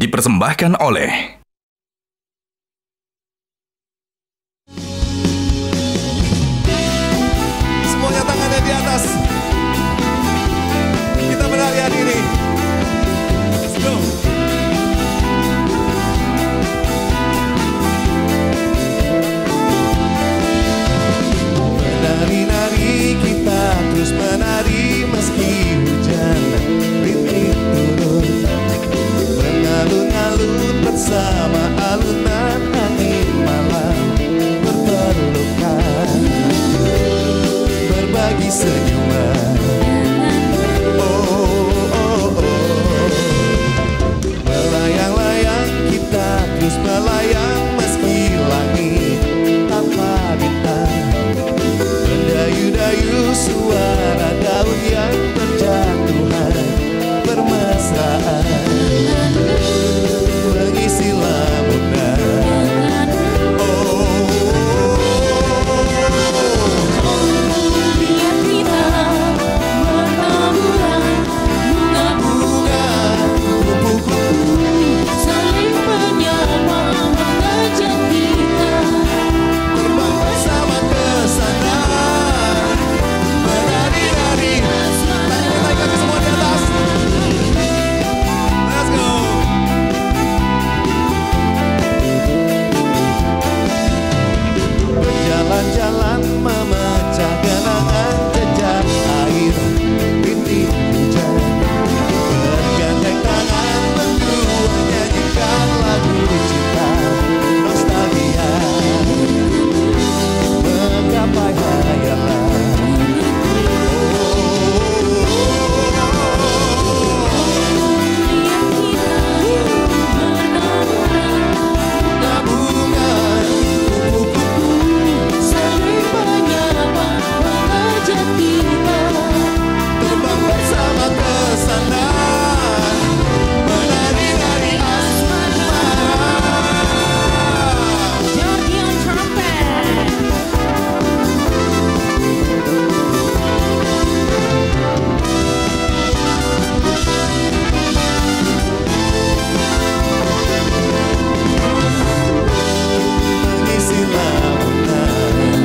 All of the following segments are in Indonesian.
dipersembahkan oleh semuanya tangannya di atas. Kita menari hari ini. Let's go. Menari-nari kita terus menari meski hujan rintik turun, mengalun-alun bersama alunan angin malam berpelukan, berbagi senyuman. Melayang-layang kita terus melayang meski langit tanpa bintang, mendayu-dayu suara daun yang berjatuhan bermesraan, mengisi lamunan. Lihat kita bertaburan bunga-bunga, Kupu-kupu saling menyapa mengajak kita terbang bersama ke sana, menari-nari. Tarik kaki semua di atas. Let's go. Berjalan-jalan memecah genangan jejak air rintik hujan, bergandeng tangan berdua nyanyikan lagu cinta nostalgia, menggapai hayalan. lihat kita bertaburan Bunga-bunga, kupu-kupu saling menyapa mengajak kita terbang bersama ke sana, menari-nari asmara. Georgian trumpet. Mengisi lamunan,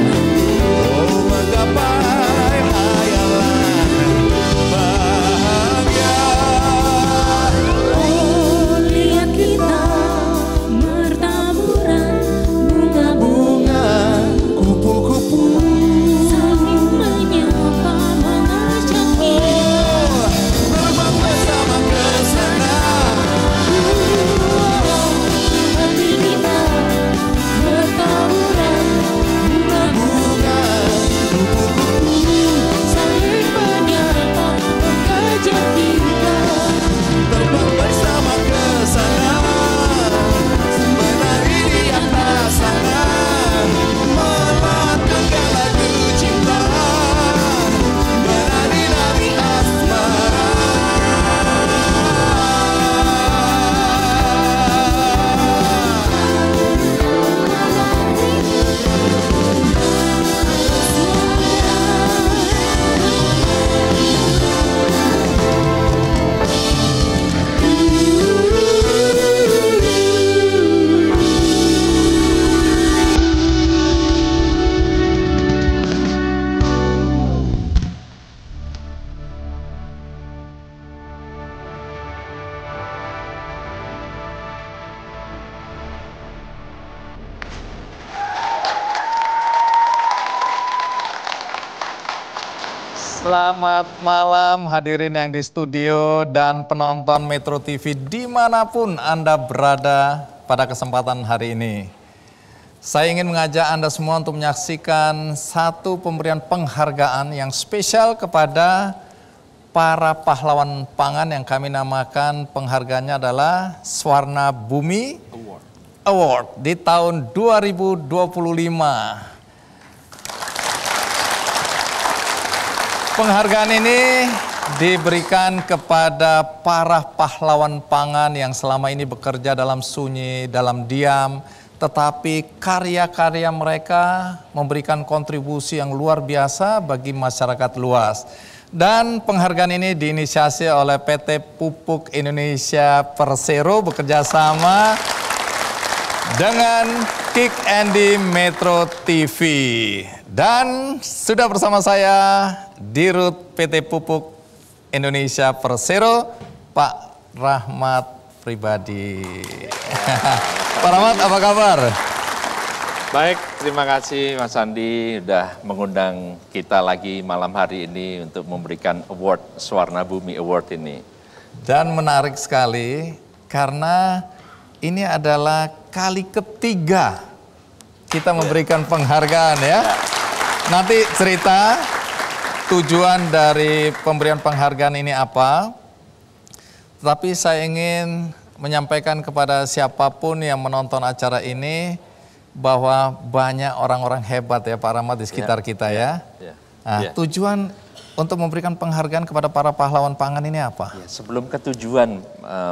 oh menggapai hayalan bahagia. Oh, lihat kita bertaburan bunga-bunga Bunga, kupu-kupu saling menyapa mengajak kita terbang bersama ke sana, hati kita bertaburan bunga-bunga bunga, kupu-kupu saling menyapa mengajak kita terbang bersama ke sana, menari di atas sana, melantunkan lagu cinta, menari-nari asmara. Selamat malam hadirin yang di studio dan penonton Metro TV dimanapun Anda berada pada kesempatan hari ini. Saya ingin mengajak Anda semua untuk menyaksikan satu pemberian penghargaan yang spesial kepada para pahlawan pangan yang kami namakan penghargaannya adalah Swarna Bumi Award di tahun 2025. Penghargaan ini diberikan kepada para pahlawan pangan yang selama ini bekerja dalam sunyi, dalam diam, tetapi karya-karya mereka memberikan kontribusi yang luar biasa bagi masyarakat luas. Dan penghargaan ini diinisiasi oleh PT Pupuk Indonesia Persero bekerja sama dengan Kick Andy Metro TV. Dan sudah bersama saya Dirut PT Pupuk Indonesia Persero, Pak Rahmat Pribadi. Pak Rahmat, apa kabar? Baik, terima kasih Mas Andi sudah mengundang kita lagi malam hari ini untuk memberikan award Swarna Bumi Award ini. Dan menarik sekali karena ini adalah kali ketiga kita memberikan penghargaan ya. Nanti cerita tujuan dari pemberian penghargaan ini apa. Tapi saya ingin menyampaikan kepada siapapun yang menonton acara ini bahwa banyak orang-orang hebat ya Pak Rahmat di sekitar kita ya. Nah, tujuan untuk memberikan penghargaan kepada para pahlawan pangan ini apa? Ya, sebelum ke tujuan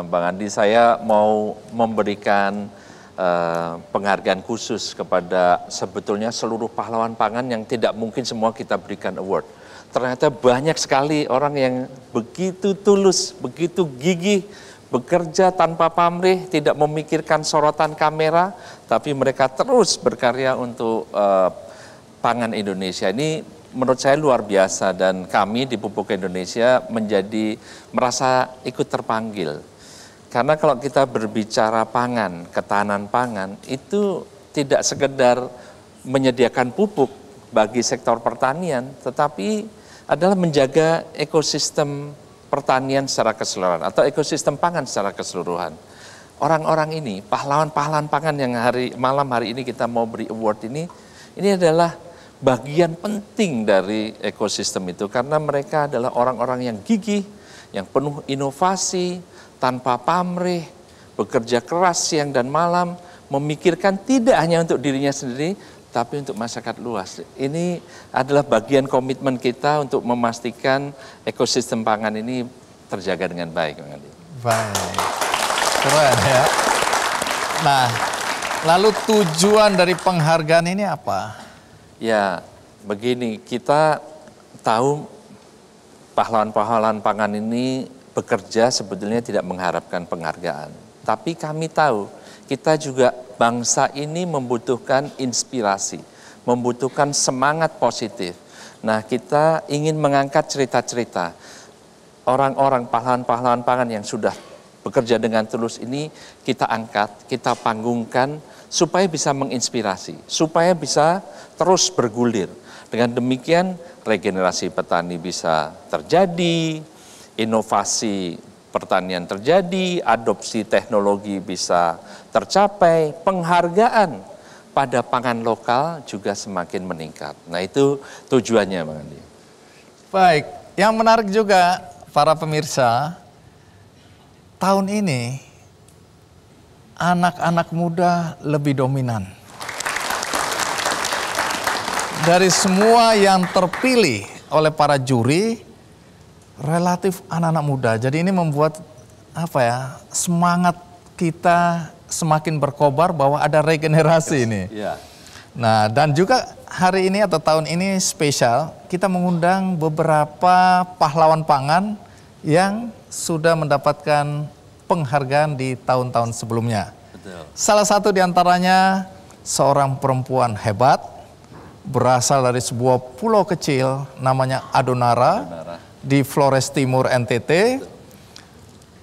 Bang Andi, saya mau memberikan penghargaan khusus kepada sebetulnya seluruh pahlawan pangan yang tidak mungkin semua kita berikan award. Ternyata banyak sekali orang yang begitu tulus, begitu gigih, bekerja tanpa pamrih, tidak memikirkan sorotan kamera, tapi mereka terus berkarya untuk pangan Indonesia. Ini menurut saya luar biasa dan kami di Pupuk Indonesia merasa ikut terpanggil. Karena kalau kita berbicara pangan, ketahanan pangan, itu tidak sekedar menyediakan pupuk bagi sektor pertanian, tetapi adalah menjaga ekosistem pertanian secara keseluruhan atau ekosistem pangan secara keseluruhan. Orang-orang ini, pahlawan-pahlawan pangan yang malam hari ini kita mau beri award ini adalah bagian penting dari ekosistem itu karena mereka adalah orang-orang yang gigih, yang penuh inovasi, tanpa pamrih, bekerja keras siang dan malam, memikirkan tidak hanya untuk dirinya sendiri, tapi untuk masyarakat luas. Ini adalah bagian komitmen kita untuk memastikan ekosistem pangan ini terjaga dengan baik. Baik, keren ya. Nah, lalu tujuan dari penghargaan ini apa? Ya, begini, kita tahu pahlawan-pahlawan pangan ini bekerja sebetulnya tidak mengharapkan penghargaan. Tapi kami tahu, kita juga bangsa ini membutuhkan inspirasi, membutuhkan semangat positif. Nah, kita ingin mengangkat cerita-cerita orang-orang pahlawan-pahlawan pangan yang sudah bekerja dengan tulus ini, kita angkat, kita panggungkan, supaya bisa menginspirasi, supaya bisa terus bergulir. Dengan demikian, regenerasi petani bisa terjadi, inovasi pertanian terjadi, adopsi teknologi bisa tercapai, penghargaan pada pangan lokal juga semakin meningkat. Nah, itu tujuannya, Bang Andi. Baik, yang menarik juga para pemirsa, tahun ini anak-anak muda lebih dominan. Dari semua yang terpilih oleh para juri, relatif anak-anak muda. Jadi ini membuat semangat kita semakin berkobar bahwa ada regenerasi ini. Ya. Nah, dan juga hari ini atau tahun ini spesial, kita mengundang beberapa pahlawan pangan yang sudah mendapatkan penghargaan di tahun-tahun sebelumnya. Betul. Salah satu diantaranya seorang perempuan hebat, berasal dari sebuah pulau kecil namanya Adonara. Di Flores Timur NTT.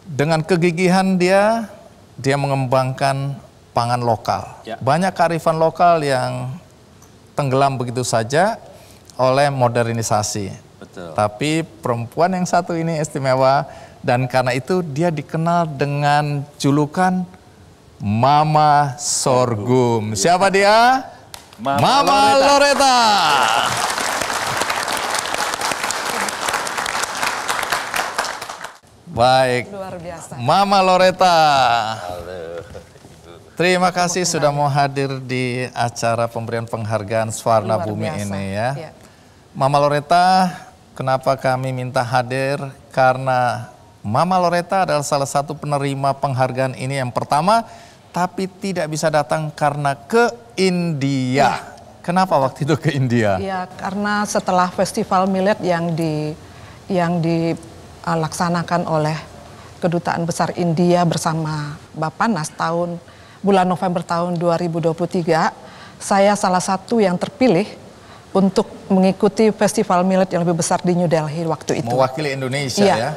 Dengan kegigihan dia mengembangkan pangan lokal. Ya. Banyak kearifan lokal yang tenggelam begitu saja oleh modernisasi. Betul. Tapi perempuan yang satu ini istimewa dan karena itu dia dikenal dengan julukan Mama Sorghum. Siapa dia? Mama Loretta. Baik, Luar biasa. Mama Loretta. Terima kasih sudah mau hadir di acara pemberian penghargaan Swarna Luar Bumi biasa. ini ya. Ya. Mama Loretta, kenapa kami minta hadir? Karena Mama Loretta adalah salah satu penerima penghargaan ini yang pertama, tapi tidak bisa datang karena ke India. Kenapa waktu itu ke India? Ya, karena setelah festival millet yang yang dilaksanakan oleh Kedutaan Besar India bersama Bappenas bulan November tahun 2023, saya salah satu yang terpilih untuk mengikuti festival millet yang lebih besar di New Delhi waktu itu. Mewakili Indonesia ya.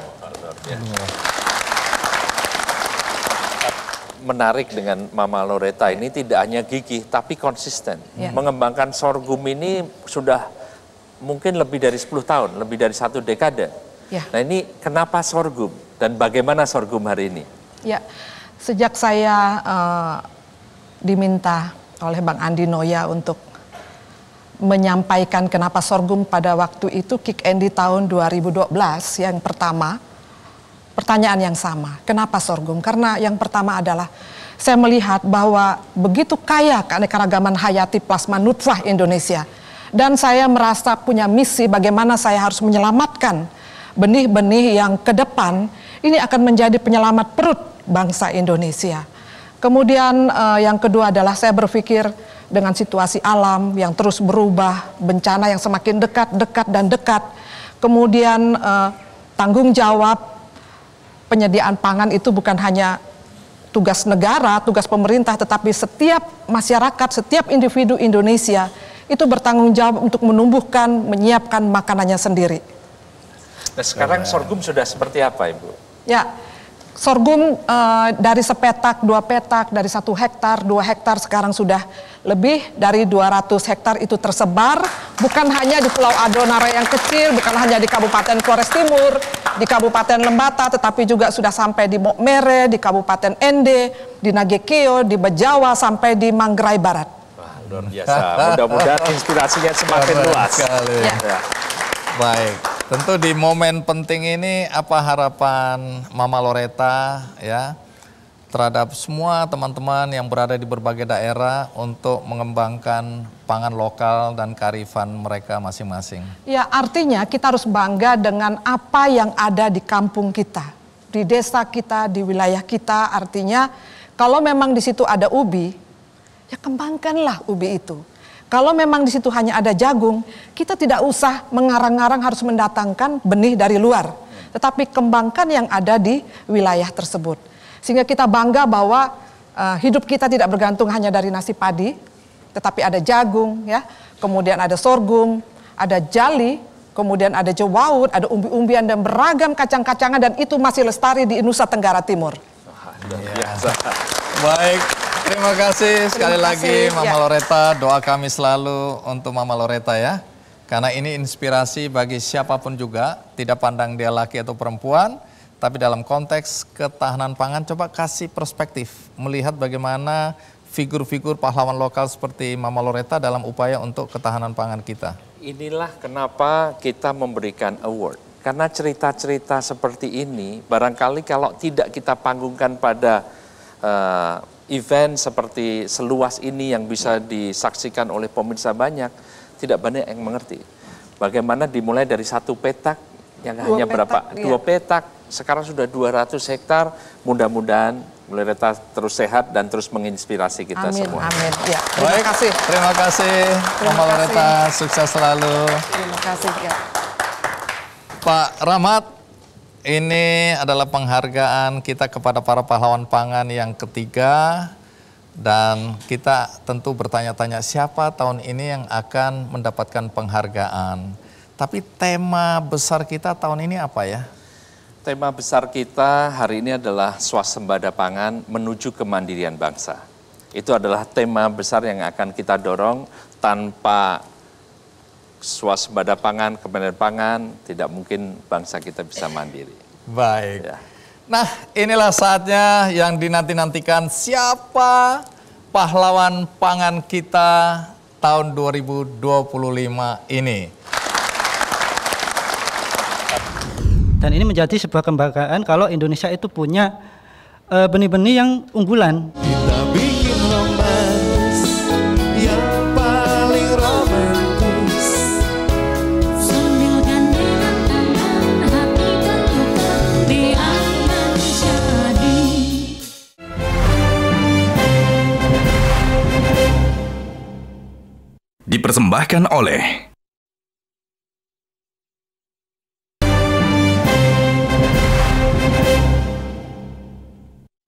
Menarik dengan Mama Loretta ini tidak hanya gigih tapi konsisten. Mengembangkan sorghum ini sudah mungkin lebih dari 10 tahun, lebih dari 1 dekade. Nah ini kenapa sorghum dan bagaimana sorghum hari ini? Ya, sejak saya diminta oleh Bang Andi Noya untuk menyampaikan kenapa sorghum pada waktu itu Kick Andy tahun 2012 yang pertama, pertanyaan yang sama, kenapa sorghum? Karena yang pertama adalah saya melihat bahwa begitu kaya keanekaragaman hayati plasma nutfah Indonesia, dan saya merasa punya misi bagaimana saya harus menyelamatkan benih-benih yang ke depan ini akan menjadi penyelamat perut bangsa Indonesia. Kemudian yang kedua adalah saya berpikir dengan situasi alam yang terus berubah, bencana yang semakin dekat, kemudian tanggung jawab penyediaan pangan itu bukan hanya tugas negara, tugas pemerintah, tetapi setiap masyarakat, setiap individu Indonesia itu bertanggung jawab untuk menumbuhkan, menyiapkan makanannya sendiri. Nah sekarang sorghum sudah seperti apa Ibu? Ya, sorghum dari sepetak, 2 petak, dari 1 hektar, 2 hektar sekarang sudah lebih dari 200 hektar itu tersebar, bukan hanya di Pulau Adonara yang kecil, bukan hanya di Kabupaten Flores Timur, di Kabupaten Lembata, tetapi juga sudah sampai di Mokmere, di Kabupaten Ende, di Nagekeo, di Bejawa, sampai di Manggarai Barat. Wah, luar biasa, mudah-mudahan inspirasinya semakin luas. Ya. Baik, tentu di momen penting ini apa harapan Mama Loretta ya terhadap semua teman-teman yang berada di berbagai daerah untuk mengembangkan pangan lokal dan kearifan mereka masing-masing? Ya, artinya kita harus bangga dengan apa yang ada di kampung kita, di desa kita, di wilayah kita. Artinya kalau memang di situ ada ubi, ya kembangkanlah ubi itu. Kalau memang di situ hanya ada jagung, kita tidak usah mengarang-arang harus mendatangkan benih dari luar, tetapi kembangkan yang ada di wilayah tersebut. Sehingga kita bangga bahwa hidup kita tidak bergantung hanya dari nasi padi, tetapi ada jagung, ya, kemudian ada sorghum, ada jali, kemudian ada jewawut, ada umbi-umbian dan beragam kacang-kacangan, dan itu masih lestari di Nusa Tenggara Timur. Biasa. Baik, terima kasih sekali Terima lagi kasih, Mama ya. Loretta. Doa kami selalu untuk Mama Loretta ya. Karena ini inspirasi bagi siapapun juga, tidak pandang dia laki atau perempuan, tapi dalam konteks ketahanan pangan, coba kasih perspektif, melihat bagaimana figur-figur pahlawan lokal seperti Mama Loretta dalam upaya untuk ketahanan pangan kita. Inilah kenapa kita memberikan award. Karena cerita-cerita seperti ini, barangkali kalau tidak kita panggungkan pada event seperti seluas ini yang bisa disaksikan oleh pemirsa banyak, tidak banyak yang mengerti. Bagaimana dimulai dari 1 petak, yang hanya berapa? 2 petak, sekarang sudah 200 hektar, mudah-mudahan Loretta terus sehat dan terus menginspirasi kita Amin, semua. amin. Ya, terima Baik, kasih. terima kasih Mama Loretta, sukses selalu. Terima kasih. Ya. Pak Rahmat, ini adalah penghargaan kita kepada para pahlawan pangan yang ketiga, dan kita tentu bertanya-tanya siapa tahun ini yang akan mendapatkan penghargaan. Tapi tema besar kita tahun ini apa ya? Tema besar kita hari ini adalah swasembada pangan menuju kemandirian bangsa. Itu adalah tema besar yang akan kita dorong. Tanpa swasembada pangan, kemandirian pangan, tidak mungkin bangsa kita bisa mandiri. Baik. Ya. Nah, inilah saatnya yang dinanti-nantikan, siapa pahlawan pangan kita tahun 2025 ini. Dan ini menjadi sebuah kebanggaan kalau Indonesia itu punya benih-benih yang unggulan. Kita bikin rombas yang paling romantis. Sambil gandengan tangan hati bertukar di angan jadi. Dipersembahkan oleh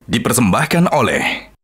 Dipersembahkan oleh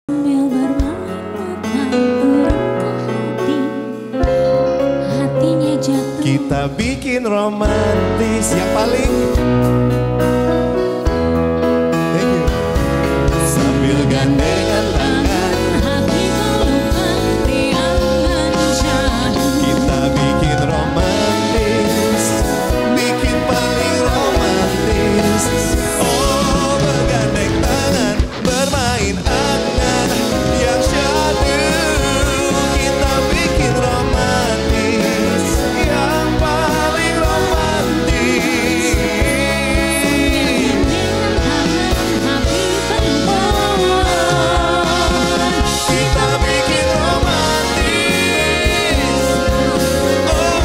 Sambil bermain terengah hatinya jatuh. Kita bikin romantis yang paling. Thank you. Sambil gandengan tangan, Hati pelukan tiang menjadi. kita bikin romantis, bikin paling romantis. Oh, bergandeng tangan, bermain angan yang syadu. Kita bikin romantis, yang paling romantis. Hati pelukan. Kita bikin romantis. Oh,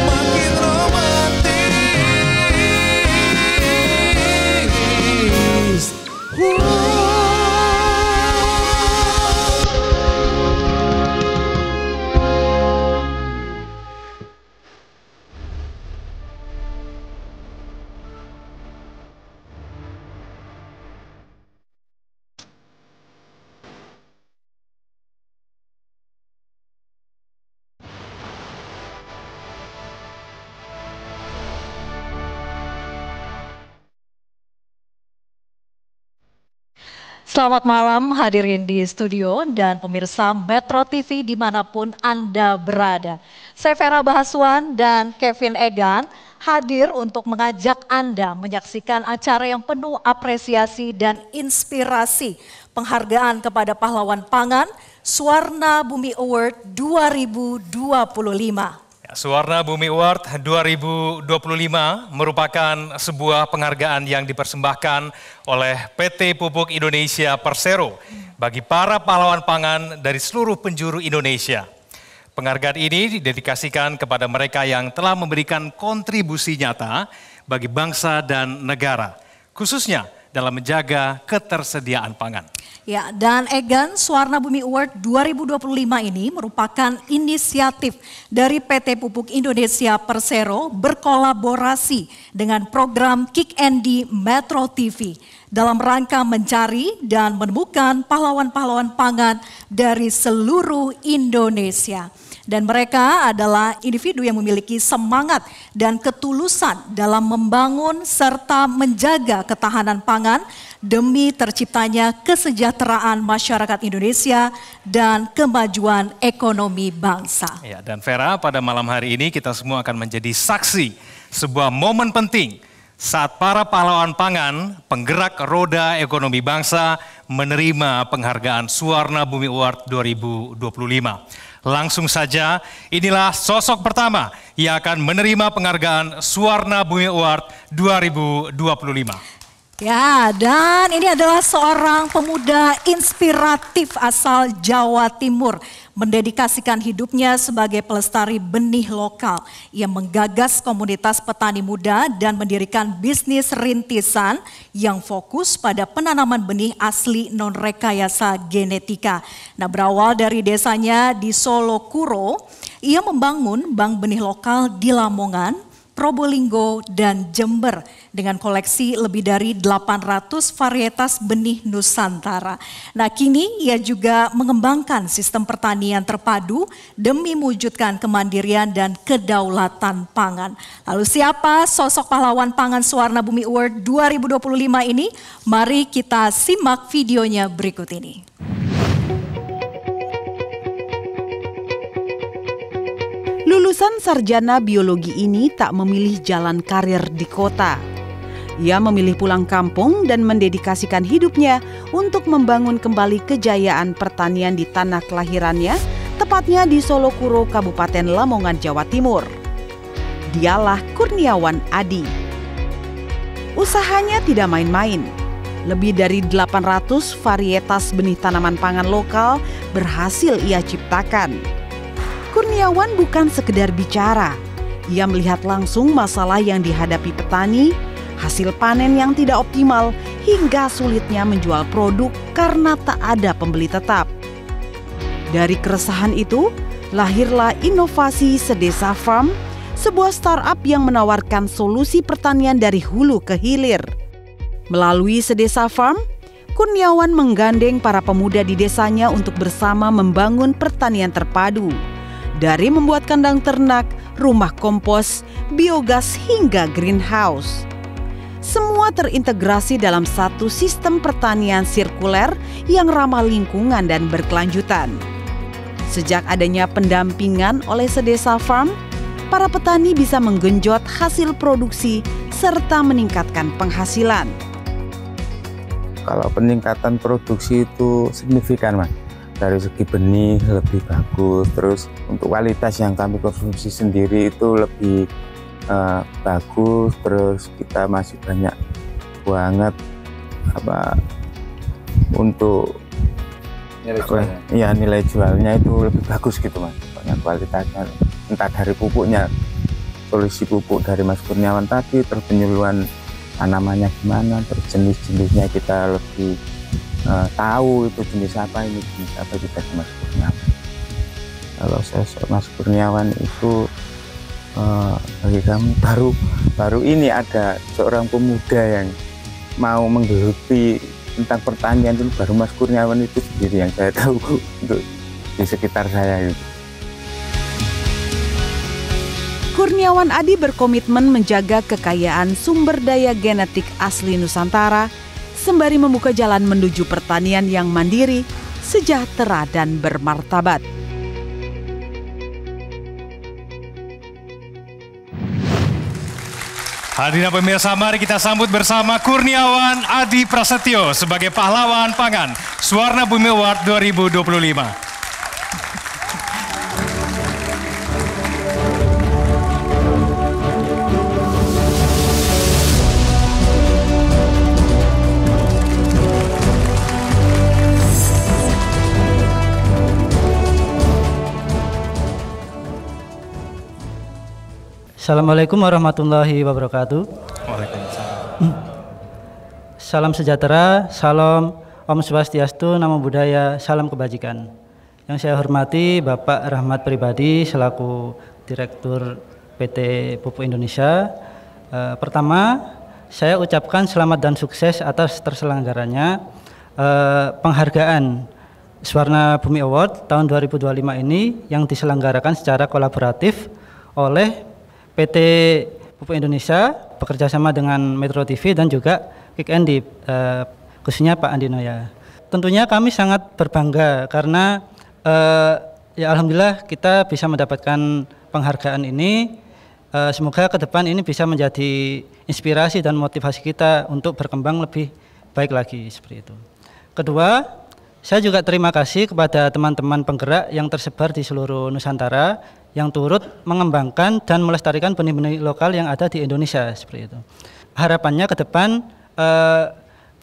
makin romantis. Selamat malam hadirin di studio dan pemirsa Metro TV dimanapun Anda berada. Saya Vera Bahaswan dan Kevin Egan hadir untuk mengajak Anda menyaksikan acara yang penuh apresiasi dan inspirasi. Penghargaan kepada pahlawan pangan Suwarna Bumi Award 2025. Suwarna Bumi Award 2025 merupakan sebuah penghargaan yang dipersembahkan oleh PT Pupuk Indonesia Persero bagi para pahlawan pangan dari seluruh penjuru Indonesia. Penghargaan ini didedikasikan kepada mereka yang telah memberikan kontribusi nyata bagi bangsa dan negara, khususnya dalam menjaga ketersediaan pangan. Ya, dan Egan, Suwarna Bumi Award 2025 ini merupakan inisiatif dari PT Pupuk Indonesia Persero berkolaborasi dengan program Kick Andy Metro TV dalam rangka mencari dan menemukan pahlawan-pahlawan pangan dari seluruh Indonesia. Dan mereka adalah individu yang memiliki semangat dan ketulusan dalam membangun serta menjaga ketahanan pangan demi terciptanya kesejahteraan masyarakat Indonesia dan kemajuan ekonomi bangsa. Ya, dan Vera, pada malam hari ini kita semua akan menjadi saksi sebuah momen penting saat para pahlawan pangan, penggerak roda ekonomi bangsa, menerima penghargaan Suwarna Bumi Award 2025. Langsung saja, inilah sosok pertama yang akan menerima penghargaan Suwarna Bumi Award 2025. Ya, dan ini adalah seorang pemuda inspiratif asal Jawa Timur. Mendedikasikan hidupnya sebagai pelestari benih lokal. Ia menggagas komunitas petani muda dan mendirikan bisnis rintisan yang fokus pada penanaman benih asli non-rekayasa genetika. Nah, berawal dari desanya di Solo Kuro, ia membangun bank benih lokal di Lamongan, Probolinggo, dan Jember dengan koleksi lebih dari 800 varietas benih Nusantara. Nah, kini ia juga mengembangkan sistem pertanian terpadu demi mewujudkan kemandirian dan kedaulatan pangan. Lalu siapa sosok pahlawan pangan Suwarna Bumi Award 2025 ini? Mari kita simak videonya berikut ini. Lulusan sarjana biologi ini tak memilih jalan karir di kota. Ia memilih pulang kampung dan mendedikasikan hidupnya untuk membangun kembali kejayaan pertanian di tanah kelahirannya, tepatnya di Solo Kuro, Kabupaten Lamongan, Jawa Timur. Dialah Kurniawan Adi. Usahanya tidak main-main. Lebih dari 800 varietas benih tanaman pangan lokal berhasil ia ciptakan. Kurniawan bukan sekedar bicara, ia melihat langsung masalah yang dihadapi petani, hasil panen yang tidak optimal, hingga sulitnya menjual produk karena tak ada pembeli tetap. Dari keresahan itu, lahirlah inovasi Sedesa Farm, sebuah startup yang menawarkan solusi pertanian dari hulu ke hilir. Melalui Sedesa Farm, Kurniawan menggandeng para pemuda di desanya untuk bersama membangun pertanian terpadu. Dari membuat kandang ternak, rumah kompos, biogas hingga greenhouse. Semua terintegrasi dalam satu sistem pertanian sirkuler yang ramah lingkungan dan berkelanjutan. Sejak adanya pendampingan oleh Sedesa Farm, para petani bisa menggenjot hasil produksi serta meningkatkan penghasilan. Kalau peningkatan produksi itu signifikan, Mas. Dari segi benih lebih bagus, terus untuk kualitas yang kami konsumsi sendiri itu lebih bagus, terus kita masih banyak banget untuk nilai jualnya itu lebih bagus gitu, Mas. Banyak kualitasnya, entah dari pupuknya, solusi pupuk dari Mas Kurniawan tadi, terus penyuluhan tanamannya gimana, terus jenis-jenisnya kita lebih tahu itu jenis apa kita di Mas Kurniawan. Kalau sosok Mas Kurniawan itu bagi kami baru ini ada seorang pemuda yang mau menggeluti tentang pertanian, itu baru Mas Kurniawan itu sendiri yang saya tahu untuk di sekitar saya gitu. Kurniawan Adi berkomitmen menjaga kekayaan sumber daya genetik asli Nusantara sembari membuka jalan menuju pertanian yang mandiri, sejahtera, dan bermartabat. Hadirin pemirsa, mari kita sambut bersama Kurniawan Adi Prasetyo sebagai pahlawan pangan Suwarna Bumi Award 2025. Assalamualaikum warahmatullahi wabarakatuh. Waalaikumsalam. Salam sejahtera, salam Om Swastiastu, Namo Buddhaya, salam kebajikan. Yang saya hormati Bapak Rahmat Pribadi selaku Direktur PT Pupuk Indonesia. Pertama, saya ucapkan selamat dan sukses atas terselenggaranya penghargaan Swarna Bumi Award tahun 2025 ini yang diselenggarakan secara kolaboratif oleh PT Pupuk Indonesia bekerjasama dengan Metro TV dan juga Kick Andy, khususnya Pak Andi Noya. Tentunya kami sangat berbangga karena ya alhamdulillah kita bisa mendapatkan penghargaan ini. Semoga ke depan ini bisa menjadi inspirasi dan motivasi kita untuk berkembang lebih baik lagi seperti itu. Kedua, saya juga terima kasih kepada teman-teman penggerak yang tersebar di seluruh Nusantara yang turut mengembangkan dan melestarikan benih-benih lokal yang ada di Indonesia seperti itu. Harapannya ke depan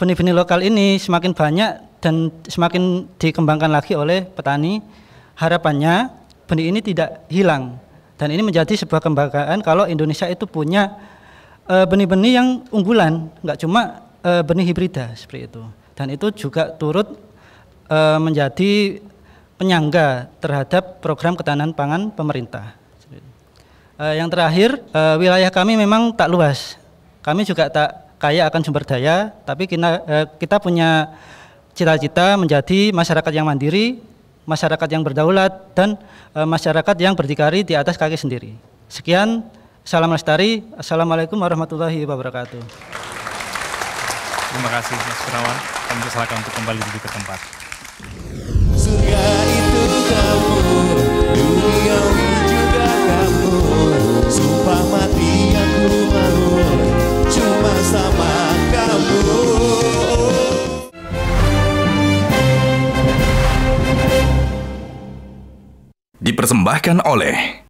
benih-benih lokal ini semakin banyak dan semakin dikembangkan lagi oleh petani. Harapannya benih ini tidak hilang. Dan ini menjadi sebuah kebanggaan kalau Indonesia itu punya benih-benih yang unggulan, nggak cuma benih hibrida seperti itu. Dan itu juga turut menjadi penyangga terhadap program ketahanan pangan pemerintah. Yang terakhir, wilayah kami memang tak luas. Kami juga tak kaya akan sumber daya, tapi kita punya cita-cita menjadi masyarakat yang mandiri, masyarakat yang berdaulat, dan masyarakat yang berdikari di atas kaki sendiri. Sekian, salam lestari. Assalamualaikum warahmatullahi wabarakatuh. Terima kasih Mas Gunawan. Kami silakan untuk kembali duduk ke tempat. Surga itu kamu, dunia juga kamu. Sumpah mati aku mau, cuma sama kamu. Dipersembahkan oleh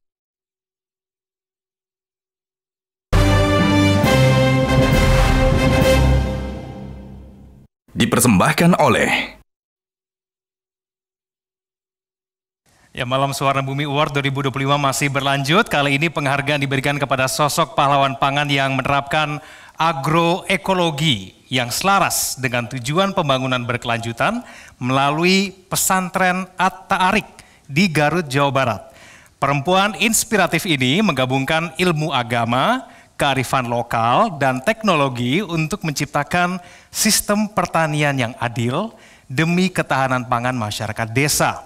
Ya, Malam Swarna Bumi Award 2025 masih berlanjut. Kali ini penghargaan diberikan kepada sosok pahlawan pangan yang menerapkan agroekologi yang selaras dengan tujuan pembangunan berkelanjutan melalui pesantren At-Ta'arik di Garut, Jawa Barat. Perempuan inspiratif ini menggabungkan ilmu agama, kearifan lokal, dan teknologi untuk menciptakan sistem pertanian yang adil demi ketahanan pangan masyarakat desa.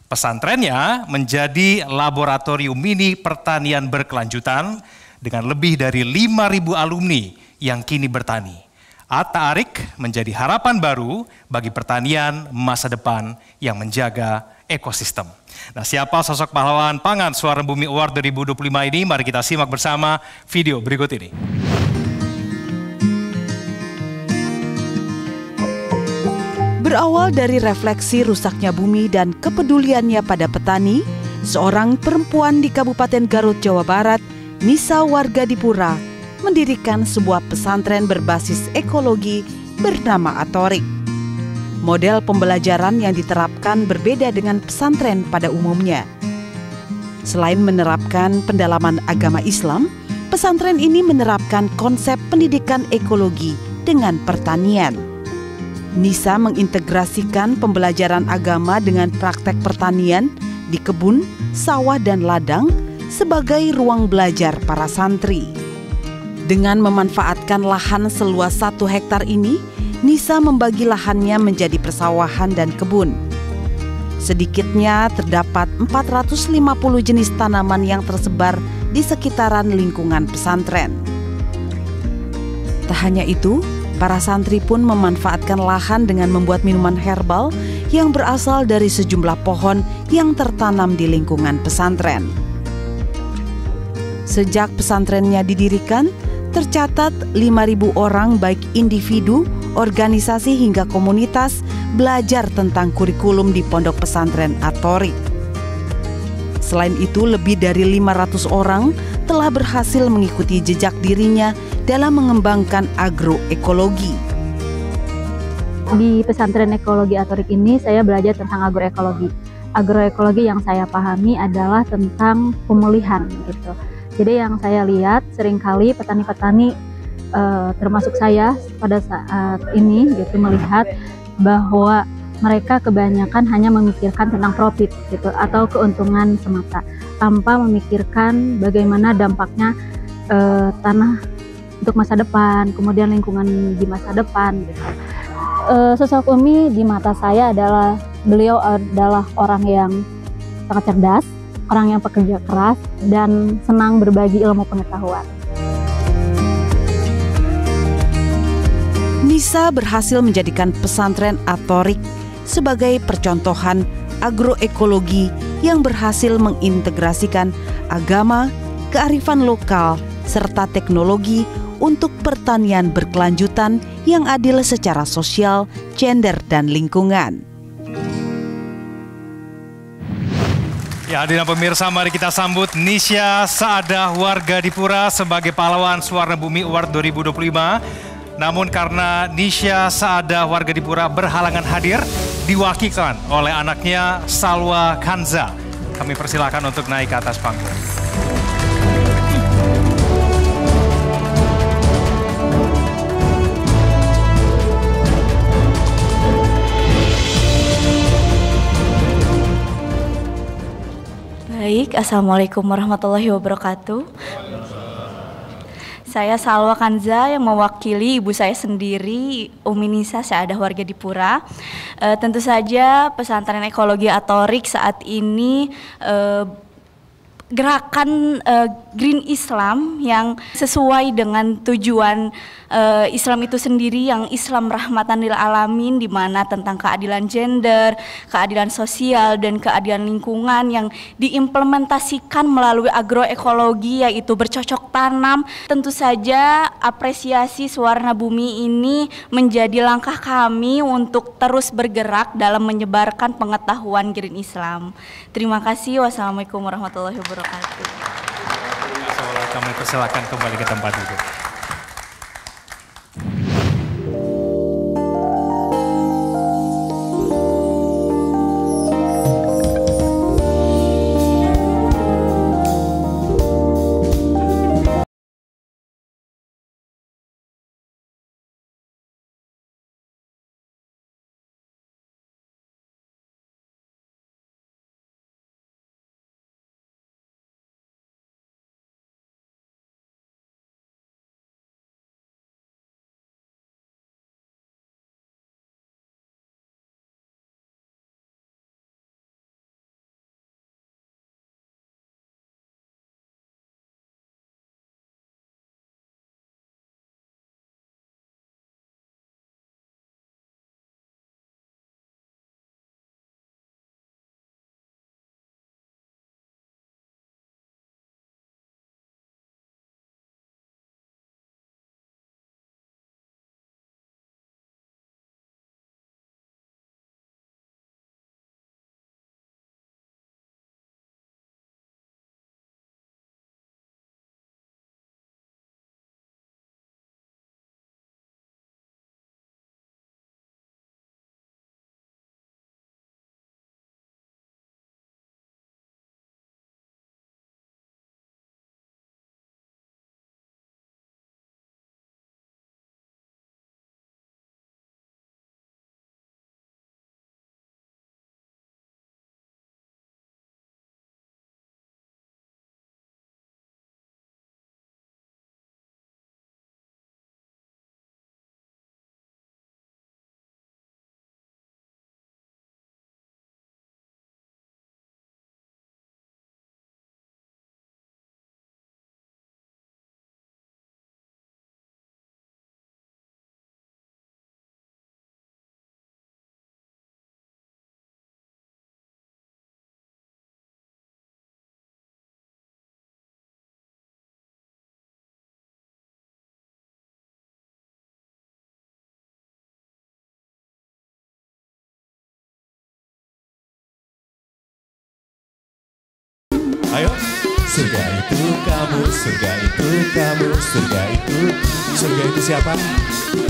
Pesantrennya menjadi laboratorium mini pertanian berkelanjutan dengan lebih dari 5.000 alumni yang kini bertani. At-Ta'arik menjadi harapan baru bagi pertanian masa depan yang menjaga ekosistem. Nah, siapa sosok pahlawan pangan Swarna Bumi Award 2025 ini? Mari kita simak bersama video berikut ini. Berawal dari refleksi rusaknya bumi dan kepeduliannya pada petani, seorang perempuan di Kabupaten Garut, Jawa Barat, Nisa Wargadipura, mendirikan sebuah pesantren berbasis ekologi bernama At-Ta'arik. Model pembelajaran yang diterapkan berbeda dengan pesantren pada umumnya. Selain menerapkan pendalaman agama Islam, pesantren ini menerapkan konsep pendidikan ekologi dengan pertanian. Nisa mengintegrasikan pembelajaran agama dengan praktek pertanian di kebun, sawah, dan ladang sebagai ruang belajar para santri. Dengan memanfaatkan lahan seluas 1 hektar ini, Nisa membagi lahannya menjadi persawahan dan kebun. Sedikitnya terdapat 450 jenis tanaman yang tersebar di sekitaran lingkungan pesantren. Tak hanya itu, para santri pun memanfaatkan lahan dengan membuat minuman herbal yang berasal dari sejumlah pohon yang tertanam di lingkungan pesantren. Sejak pesantrennya didirikan, tercatat 5.000 orang baik individu, organisasi hingga komunitas belajar tentang kurikulum di pondok pesantren At-Ta'arik. Selain itu, lebih dari 500 orang telah berhasil mengikuti jejak dirinya dalam mengembangkan agroekologi. Di pesantren ekologi At-Ta'arik ini saya belajar tentang agroekologi. Agroekologi yang saya pahami adalah tentang pemulihan gitu. Jadi yang saya lihat seringkali petani-petani termasuk saya pada saat ini gitu melihat bahwa mereka kebanyakan hanya memikirkan tentang profit gitu atau keuntungan semata tanpa memikirkan bagaimana dampaknya tanah untuk masa depan, kemudian lingkungan di masa depan gitu. Sosok Umi di mata saya adalah beliau adalah orang yang sangat cerdas, orang yang pekerja keras dan senang berbagi ilmu pengetahuan. Nisa berhasil menjadikan pesantren Atorik sebagai percontohan agroekologi yang berhasil mengintegrasikan agama, kearifan lokal, serta teknologi untuk pertanian berkelanjutan yang adil secara sosial, gender, dan lingkungan. Ya, hadirin pemirsa, mari kita sambut Nisya Saadah warga Dipura sebagai pahlawan Suwarna Bumi Award 2025. Namun karena Nisya Saadah warga Dipura berhalangan hadir, diwakilkan oleh anaknya Salwa Kanza. Kami persilakan untuk naik ke atas panggung. Baik, Assalamualaikum warahmatullahi wabarakatuh. Saya Salwa Kanza yang mewakili ibu saya sendiri, Umi Nisa Saadah warga Dipura. Tentu saja pesantren ekologi Atorik saat ini gerakan Green Islam yang sesuai dengan tujuan Islam itu sendiri, yang Islam rahmatan lil alamin, di mana tentang keadilan gender, keadilan sosial, dan keadilan lingkungan yang diimplementasikan melalui agroekologi, yaitu bercocok tanam. Tentu saja apresiasi Suwarna Bumi ini menjadi langkah kami untuk terus bergerak dalam menyebarkan pengetahuan Green Islam. Terima kasih. Wassalamualaikum warahmatullahi wabarakatuh. Kami persilakan kembali ke tempat itu. Ayo, surga itu kamu, surga itu kamu, surga itu siapa?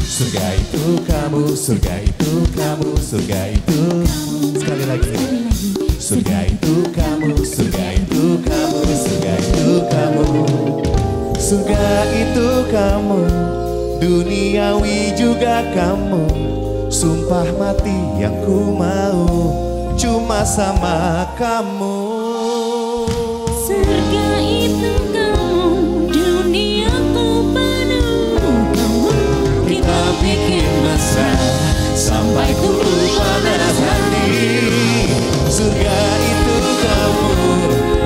Surga itu kamu, surga itu kamu, surga itu. Sekali lagi. Surga itu kamu, surga itu kamu, surga itu kamu. Surga itu kamu, duniawi juga kamu. Sumpah mati yang ku mau cuma sama kamu. Surga itu kamu, duniaku penuh kamu. Kita bikin mesra sampai ku panas hati. Surga itu kamu,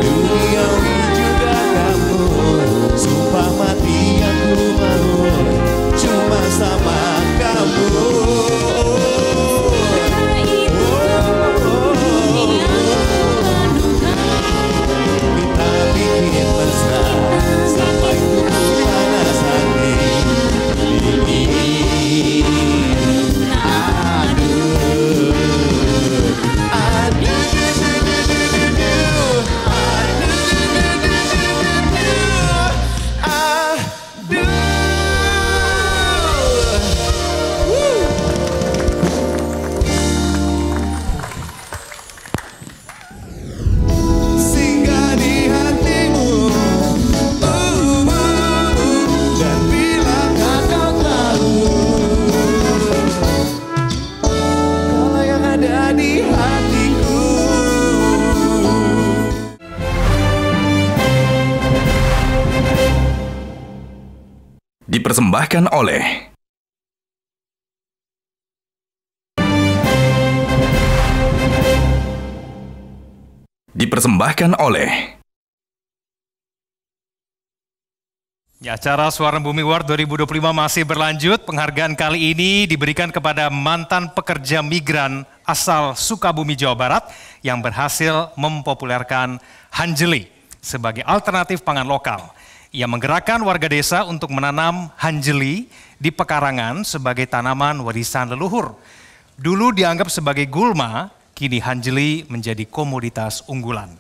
duniawi juga kamu. Sumpah mati yang ku mau cuma sama kamu. Kita bikin mesra sampai ku panas hati. Singgah di hatimu, dan bilang kau tahu kalau yang ada di hatiku. Dipersembahkan oleh Ya, acara Suara Bumi Award 2025 masih berlanjut. Penghargaan kali ini diberikan kepada mantan pekerja migran asal Sukabumi, Jawa Barat yang berhasil mempopulerkan hanjeli sebagai alternatif pangan lokal. Ia menggerakkan warga desa untuk menanam hanjeli di pekarangan sebagai tanaman warisan leluhur. Dulu dianggap sebagai gulma, kini hanjeli menjadi komoditas unggulan.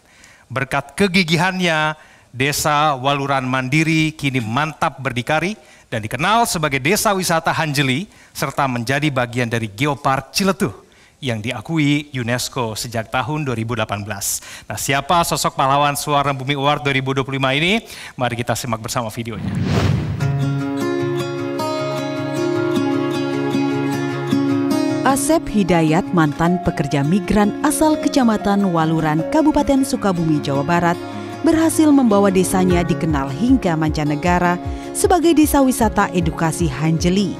Berkat kegigihannya, Desa Waluran Mandiri kini mantap berdikari dan dikenal sebagai desa wisata hanjeli serta menjadi bagian dari Geopark Ciletuh yang diakui UNESCO sejak tahun 2018. Nah, siapa sosok pahlawan Suara Bumi Award 2025 ini? Mari kita simak bersama videonya. Asep Hidayat, mantan pekerja migran asal Kecamatan Waluran, Kabupaten Sukabumi, Jawa Barat, berhasil membawa desanya dikenal hingga mancanegara sebagai desa wisata edukasi hanjeli.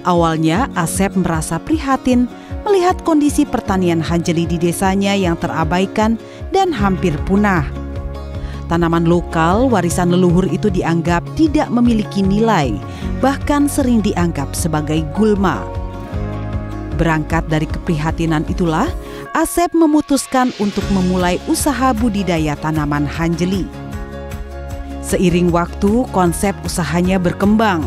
Awalnya, Asep merasa prihatin melihat kondisi pertanian hanjeli di desanya yang terabaikan dan hampir punah. Tanaman lokal warisan leluhur itu dianggap tidak memiliki nilai, bahkan sering dianggap sebagai gulma. Berangkat dari keprihatinan itulah, Asep memutuskan untuk memulai usaha budidaya tanaman hanjeli. Seiring waktu, konsep usahanya berkembang.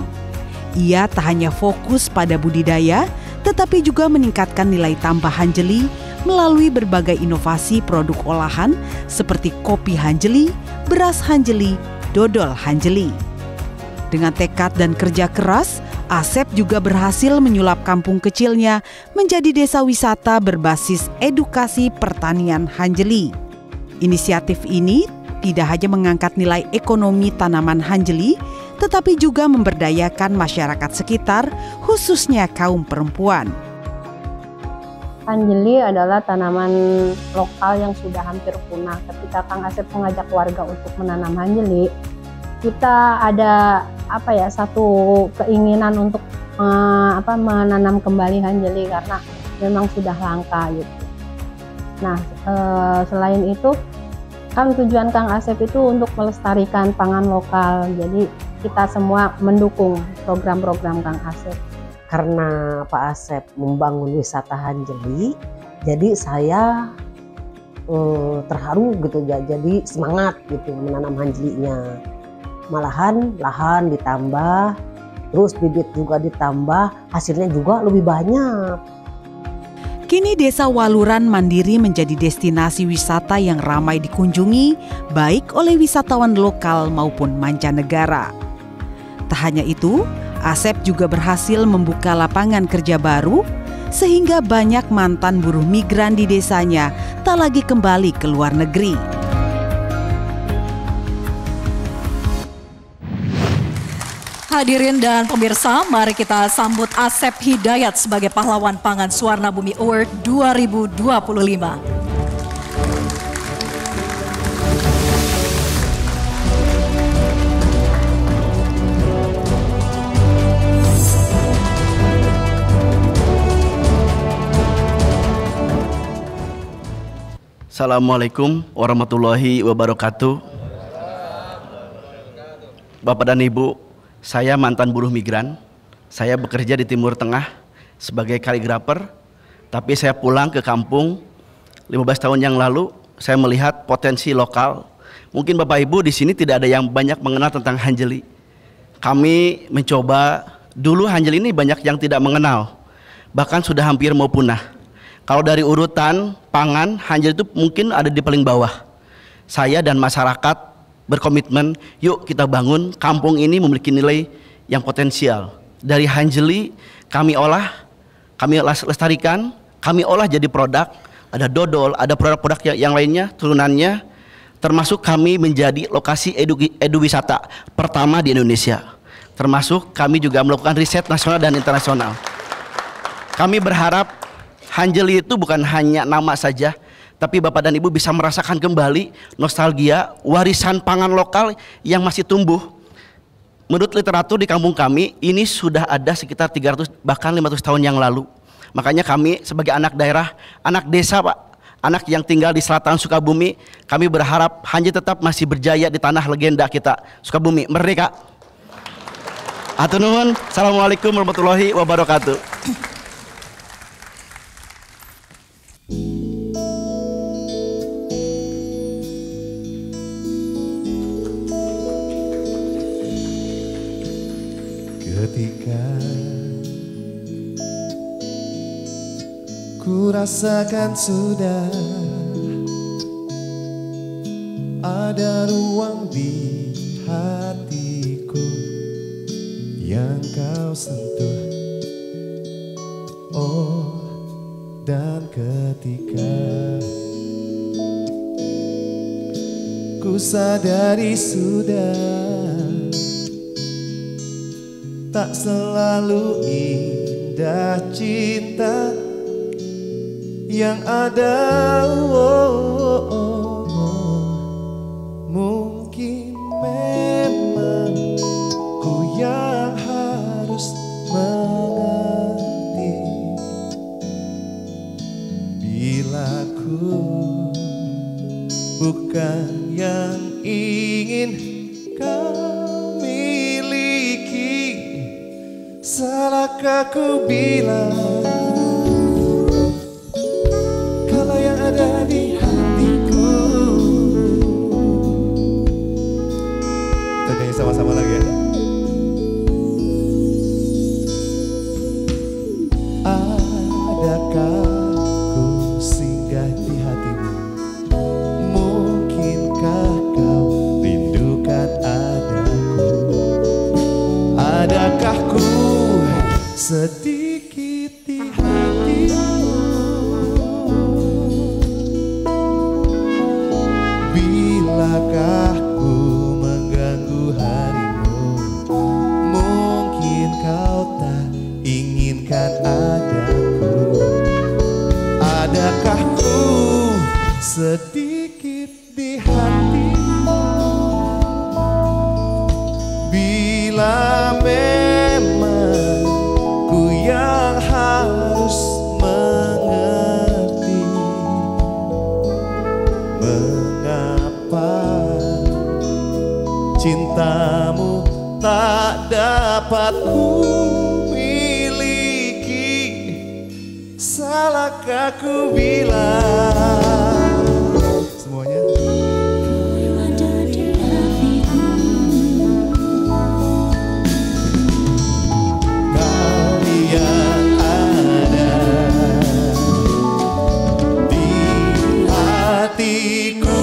Ia tak hanya fokus pada budidaya, tetapi juga meningkatkan nilai tambah hanjeli melalui berbagai inovasi produk olahan seperti kopi hanjeli, beras hanjeli, dodol hanjeli. Dengan tekad dan kerja keras, Asep juga berhasil menyulap kampung kecilnya menjadi desa wisata berbasis edukasi pertanian hanjeli. Inisiatif ini tidak hanya mengangkat nilai ekonomi tanaman hanjeli, tetapi juga memberdayakan masyarakat sekitar, khususnya kaum perempuan. Hanjeli adalah tanaman lokal yang sudah hampir punah. Ketika Kang Asep mengajak warga untuk menanam hanjeli, kita ada satu keinginan untuk menanam kembali hanjeli karena memang sudah langka gitu. Nah, selain itu kan tujuan Kang Asep itu untuk melestarikan pangan lokal. Jadi kita semua mendukung program-program Kang Asep. Karena Pak Asep membangun wisata hanjeli, jadi saya terharu gitu ya, jadi semangat gitu menanam hanjelinya. Malahan lahan ditambah, terus bibit juga ditambah, hasilnya juga lebih banyak. Kini Desa Waluran Mandiri menjadi destinasi wisata yang ramai dikunjungi, baik oleh wisatawan lokal maupun mancanegara. Tak hanya itu, Asep juga berhasil membuka lapangan kerja baru, sehingga banyak mantan buruh migran di desanya tak lagi kembali ke luar negeri. Hadirin dan pemirsa, mari kita sambut Asep Hidayat sebagai Pahlawan Pangan Suwarna Bumi Award 2025. Assalamualaikum warahmatullahi wabarakatuh. Bapak dan Ibu, saya mantan buruh migran. Saya bekerja di Timur Tengah sebagai kaligrafer, tapi saya pulang ke kampung 15 tahun yang lalu. Saya melihat potensi lokal. Mungkin Bapak Ibu di sini tidak ada yang banyak mengenal tentang Hanjeli. Kami mencoba, dulu Hanjeli ini banyak yang tidak mengenal, bahkan sudah hampir mau punah. Kalau dari urutan pangan, Hanjeli itu mungkin ada di paling bawah. Saya dan masyarakat berkomitmen, yuk kita bangun kampung ini memiliki nilai yang potensial. Dari Hanjeli kami olah, kami lestarikan, kami olah jadi produk. Ada dodol, ada produk-produk yang lainnya, turunannya. Termasuk kami menjadi lokasi eduwisata pertama di Indonesia. Termasuk kami juga melakukan riset nasional dan internasional. Kami berharap Hanjeli itu bukan hanya nama saja, tapi Bapak dan Ibu bisa merasakan kembali nostalgia warisan pangan lokal yang masih tumbuh. Menurut literatur di kampung kami, ini sudah ada sekitar 300 bahkan 500 tahun yang lalu. Makanya kami sebagai anak daerah, anak desa Pak, anak yang tinggal di selatan Sukabumi, kami berharap Hanjeli tetap masih berjaya di tanah legenda kita, Sukabumi merdeka. Hatur nuhun. Assalamualaikum warahmatullahi wabarakatuh. Ketika ku rasakan sudah ada ruang di hatiku yang kau sentuh. Oh, dan ketika ku sadari sudah tak selalu indah cinta yang ada. Mungkin memang ku yang harus mengerti bila ku bukan yang ingin kau miliki. Salahkah ku bilang kalau yang ada di hatiku. Kita nyanyi sama-sama lagi ya. Adakah ku singgah di hatimu? Mungkinkah kau rindukan adaku? Adakah ku sedikit di hatimu? Bilakah ku mengganggu harimu? Mungkin kau tak inginkan adaku. Adakah ku sedikit di hatimu? Bila memang ku yang harus mengerti mengapa cintamu tak dapat ku miliki. Salahkah ku bilang semuanya? Hatiku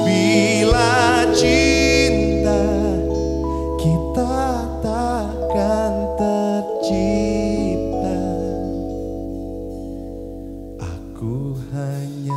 bila cinta kita takkan tercipta. Aku hanya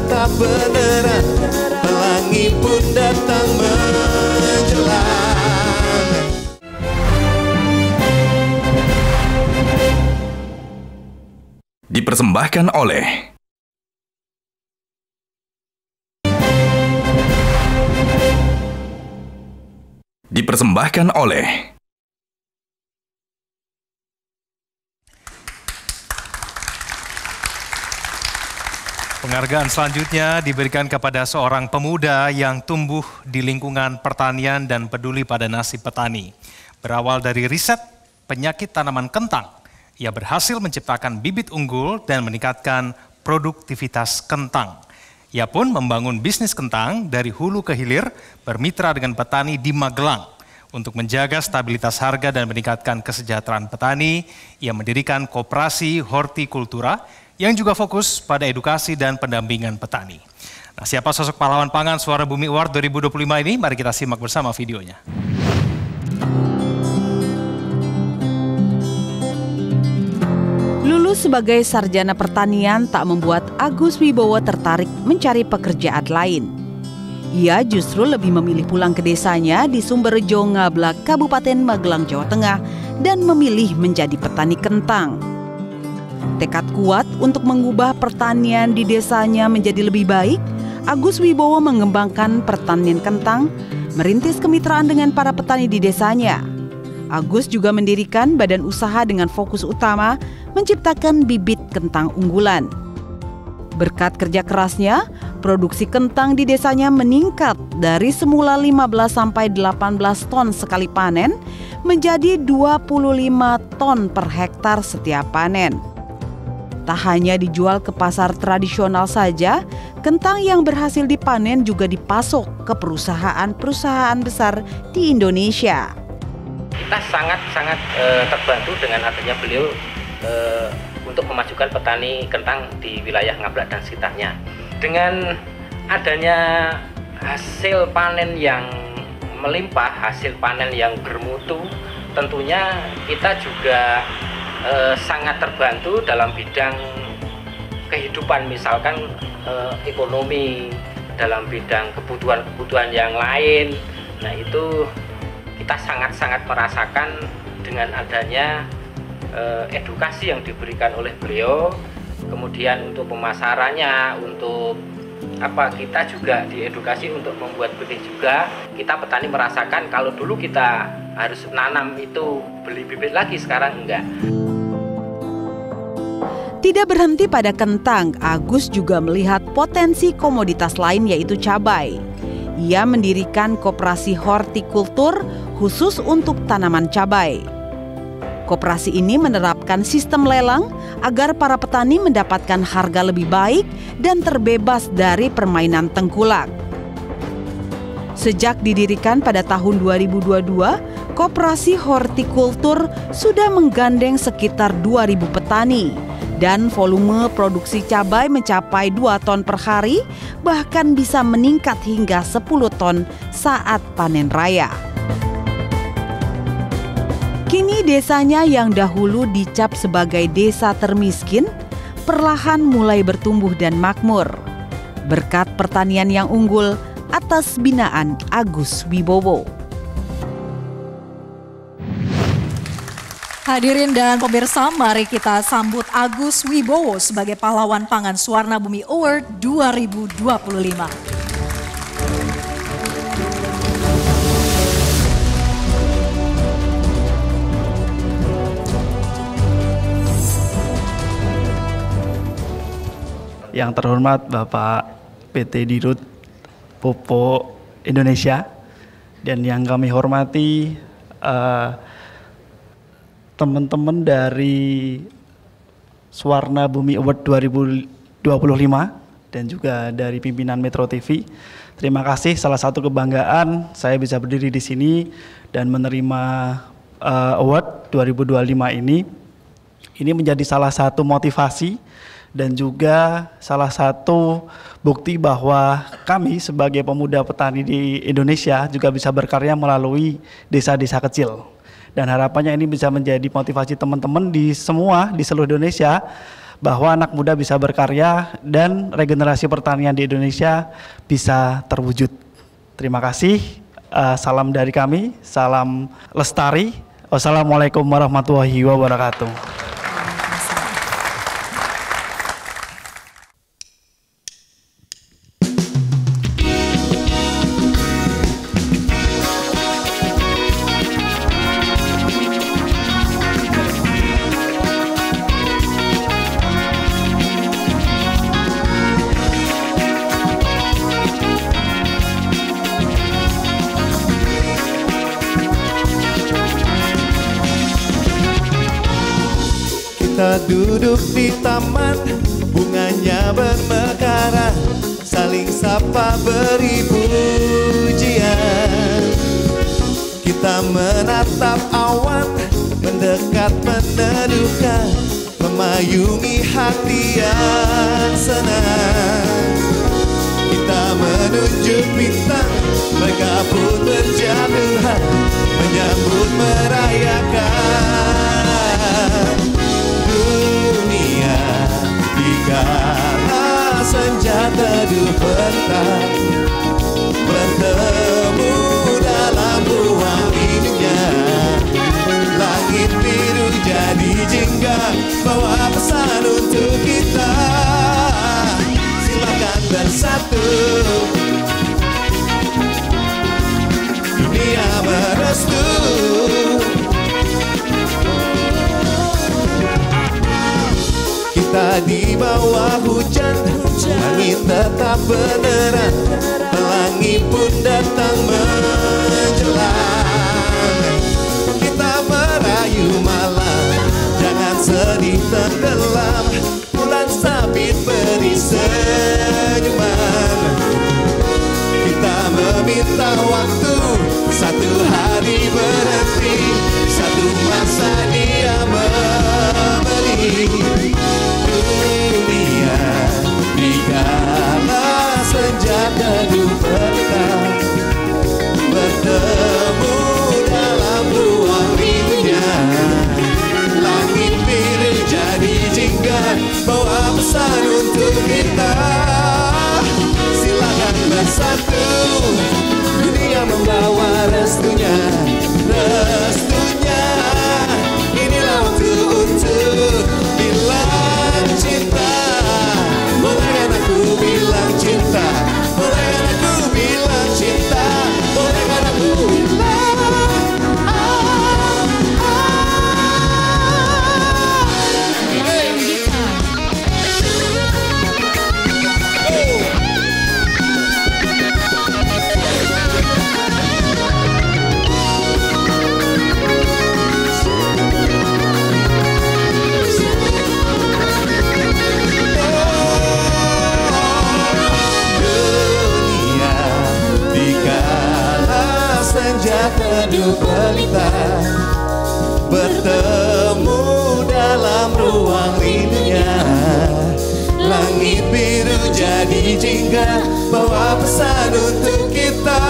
tatap beneran, pelangi pun datang menjelang. Dipersembahkan oleh Penghargaan selanjutnya diberikan kepada seorang pemuda yang tumbuh di lingkungan pertanian dan peduli pada nasib petani. Berawal dari riset penyakit tanaman kentang, ia berhasil menciptakan bibit unggul dan meningkatkan produktivitas kentang. Ia pun membangun bisnis kentang dari hulu ke hilir, bermitra dengan petani di Magelang. Untuk menjaga stabilitas harga dan meningkatkan kesejahteraan petani, ia mendirikan koperasi hortikultura yang juga fokus pada edukasi dan pendampingan petani. Nah, siapa sosok pahlawan pangan Suara Bumi Award 2025 ini? Mari kita simak bersama videonya. Lulus sebagai sarjana pertanian tak membuat Agus Wibowo tertarik mencari pekerjaan lain. Ia justru lebih memilih pulang ke desanya di Sumberjo Ngablak, Kabupaten Magelang, Jawa Tengah dan memilih menjadi petani kentang. Tekad kuat untuk mengubah pertanian di desanya menjadi lebih baik, Agus Wibowo mengembangkan pertanian kentang, merintis kemitraan dengan para petani di desanya. Agus juga mendirikan badan usaha dengan fokus utama menciptakan bibit kentang unggulan. Berkat kerja kerasnya, produksi kentang di desanya meningkat dari semula 15-18 ton sekali panen menjadi 25 ton per hektar setiap panen. Tak hanya dijual ke pasar tradisional saja, kentang yang berhasil dipanen juga dipasok ke perusahaan-perusahaan besar di Indonesia. Kita sangat terbantu dengan adanya beliau untuk memajukan petani kentang di wilayah Ngablak dan sekitarnya. Dengan adanya hasil panen yang melimpah, hasil panen yang bermutu, tentunya kita juga sangat terbantu dalam bidang kehidupan, misalkan ekonomi, dalam bidang kebutuhan yang lain. Nah, itu kita sangat merasakan dengan adanya edukasi yang diberikan oleh beliau. Kemudian untuk pemasarannya, untuk kita juga diedukasi untuk membuat benih juga. Kita petani merasakan kalau dulu kita harus nanam itu beli bibit lagi, sekarang enggak. Tidak berhenti pada kentang, Agus juga melihat potensi komoditas lain yaitu cabai. Ia mendirikan koperasi hortikultur khusus untuk tanaman cabai. Koperasi ini menerapkan sistem lelang agar para petani mendapatkan harga lebih baik dan terbebas dari permainan tengkulak. Sejak didirikan pada tahun 2022, koperasi hortikultur sudah menggandeng sekitar 2.000 petani dan volume produksi cabai mencapai 2 ton per hari, bahkan bisa meningkat hingga 10 ton saat panen raya. Kini desanya yang dahulu dicap sebagai desa termiskin, perlahan mulai bertumbuh dan makmur. Berkat pertanian yang unggul atas binaan Agus Wibowo. Hadirin dan pemirsa, mari kita sambut Agus Wibowo sebagai pahlawan pangan Suwarna Bumi Award 2025. Yang terhormat Bapak PT Dirut Pupuk Indonesia, dan yang kami hormati teman-teman dari Suwarna Bumi Award 2025 dan juga dari pimpinan Metro TV. Terima kasih, salah satu kebanggaan saya bisa berdiri di sini dan menerima award 2025 ini. Ini menjadi salah satu motivasi dan juga salah satu bukti bahwa kami sebagai pemuda petani di Indonesia juga bisa berkarya melalui desa-desa kecil. Dan harapannya ini bisa menjadi motivasi teman-teman di seluruh Indonesia bahwa anak muda bisa berkarya dan regenerasi pertanian di Indonesia bisa terwujud. Terima kasih. Salam dari kami, salam lestari. Wassalamualaikum warahmatullahi wabarakatuh. Kita duduk di taman, bunganya bermekaran, saling sapa beri pujian. Kita menatap awan, mendekat meneduhkan, memayungi hati yang senang. Kita menunjuk bintang, mereka pun berjatuhan, menyambut merayakan. Dunia dikala senja teduh petang, bertemu dalam ruang rindunya. Langit biru jadi jingga, bawa pesan untuk kita. Silakan bersatu, dunia merestu. Kita di bawah hujan, langit tetap beneran, pelangi pun datang menjelang. Kita merayu malam, jangan sedih tenggelam, bulan sabit beri senyuman. Kita meminta waktu, satu hari berhenti, satu masa dia memberi. Dunia dikala senja teduh petang, bertemu dalam ruang rindunya. Langit biru jadi jingga, bawa pesan untuk kita. Silakan bersatu, dunia membawa restunya. Restunya, inilah waktu untuk bilang cinta. Bolehkan aku bilang cinta, bolehkan aku bilang cinta, bolehkan aku bilang senja teduh pelita, bertemu dalam ruang rindunya. Langit biru jadi jingga, bawa pesan untuk kita.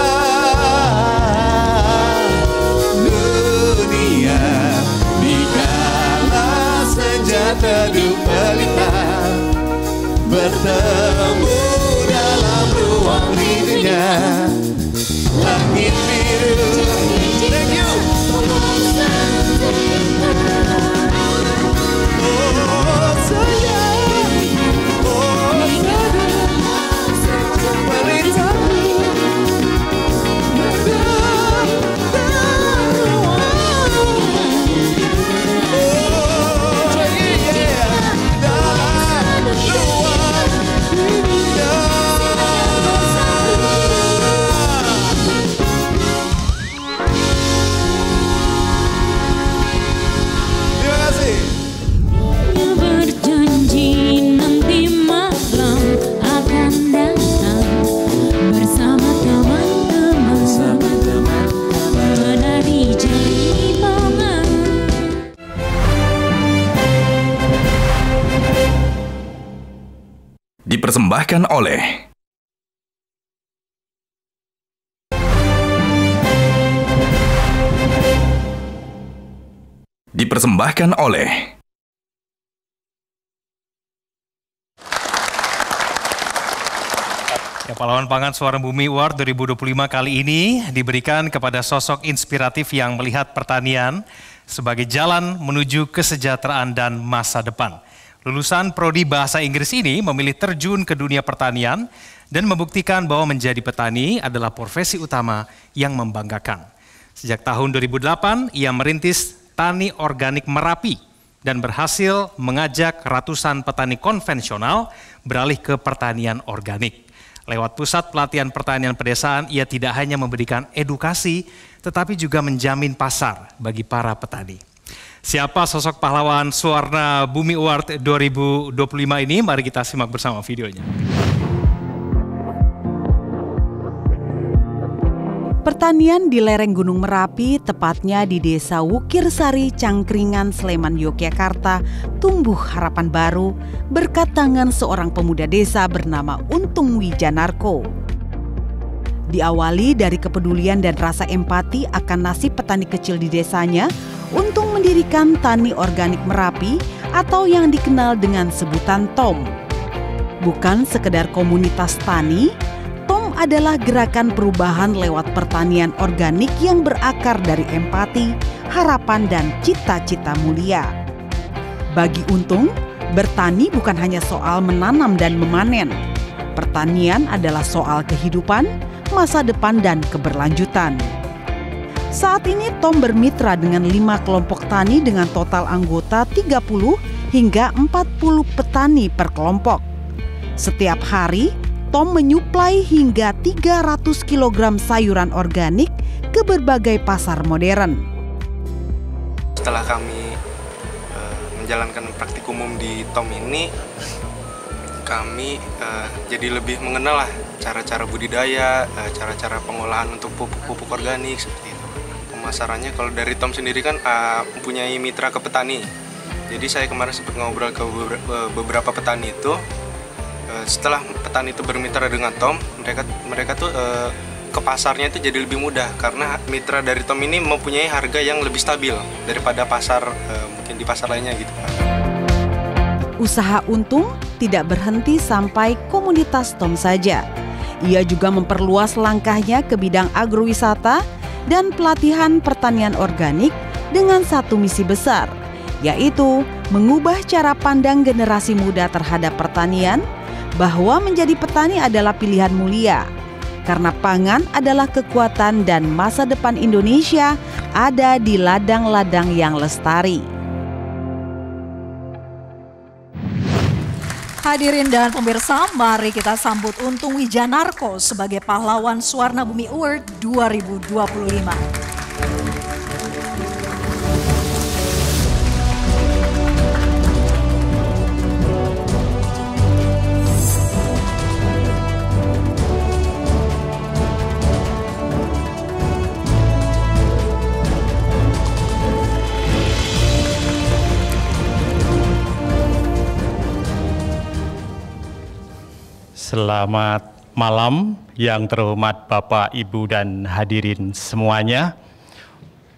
Dunia dikala senja teduh pelita, bertemu dalam ruang rindunya. Langit biru, thank you. Oh sayang, oh sayang, pelitamu dalam ruang. Oh yeah, dalam ruang. Berjanji nanti malam akan datang bersama teman-teman menari jaipongan. Dipersembahkan oleh Ya, Pahlawan Pangan Suara Bumi Award 2025 kali ini diberikan kepada sosok inspiratif yang melihat pertanian sebagai jalan menuju kesejahteraan dan masa depan. Lulusan Prodi Bahasa Inggris ini memilih terjun ke dunia pertanian dan membuktikan bahwa menjadi petani adalah profesi utama yang membanggakan. Sejak tahun 2008, ia merintis Tani Organik Merapi dan berhasil mengajak ratusan petani konvensional beralih ke pertanian organik. Lewat Pusat Pelatihan Pertanian Pedesaan, ia tidak hanya memberikan edukasi, tetapi juga menjamin pasar bagi para petani. Siapa sosok pahlawan Suwarna Bumi Award 2025 ini? Mari kita simak bersama videonya. Pertanian di lereng Gunung Merapi, tepatnya di Desa Wukirsari, Cangkringan, Sleman, Yogyakarta, tumbuh harapan baru berkat tangan seorang pemuda desa bernama Untung Wijanarko. Diawali dari kepedulian dan rasa empati akan nasib petani kecil di desanya, Untung mendirikan Tani Organik Merapi atau yang dikenal dengan sebutan TOM. Bukan sekedar komunitas tani, TOM adalah gerakan perubahan lewat pertanian organik yang berakar dari empati, harapan, dan cita-cita mulia. Bagi Untung, bertani bukan hanya soal menanam dan memanen. Pertanian adalah soal kehidupan, masa depan, dan keberlanjutan. Saat ini TOM bermitra dengan 5 kelompok tani dengan total anggota 30 hingga 40 petani per kelompok. Setiap hari, TOM menyuplai hingga 300 kg sayuran organik ke berbagai pasar modern. Setelah kami menjalankan praktik umum di TOM ini, kami jadi lebih mengenal lah cara-cara budidaya, cara-cara pengolahan untuk pupuk organik seperti itu. Pemasarannya kalau dari TOM sendiri kan mempunyai mitra ke petani. Jadi saya kemarin sempat ngobrol ke beberapa petani itu. Setelah petani itu bermitra dengan TOM, mereka tuh ke pasarnya itu jadi lebih mudah karena mitra dari TOM ini mempunyai harga yang lebih stabil daripada pasar mungkin di pasar lainnya gitu. Usaha Untung tidak berhenti sampai komunitas TOM saja. Ia juga memperluas langkahnya ke bidang agrowisata dan pelatihan pertanian organik dengan satu misi besar, yaitu mengubah cara pandang generasi muda terhadap pertanian, bahwa menjadi petani adalah pilihan mulia, karena pangan adalah kekuatan dan masa depan Indonesia ada di ladang-ladang yang lestari. Hadirin dan pemirsa, mari kita sambut Untung Wijanarko sebagai pahlawan Suwarna Bumi Award 2025. Selamat malam yang terhormat Bapak, Ibu, dan hadirin semuanya.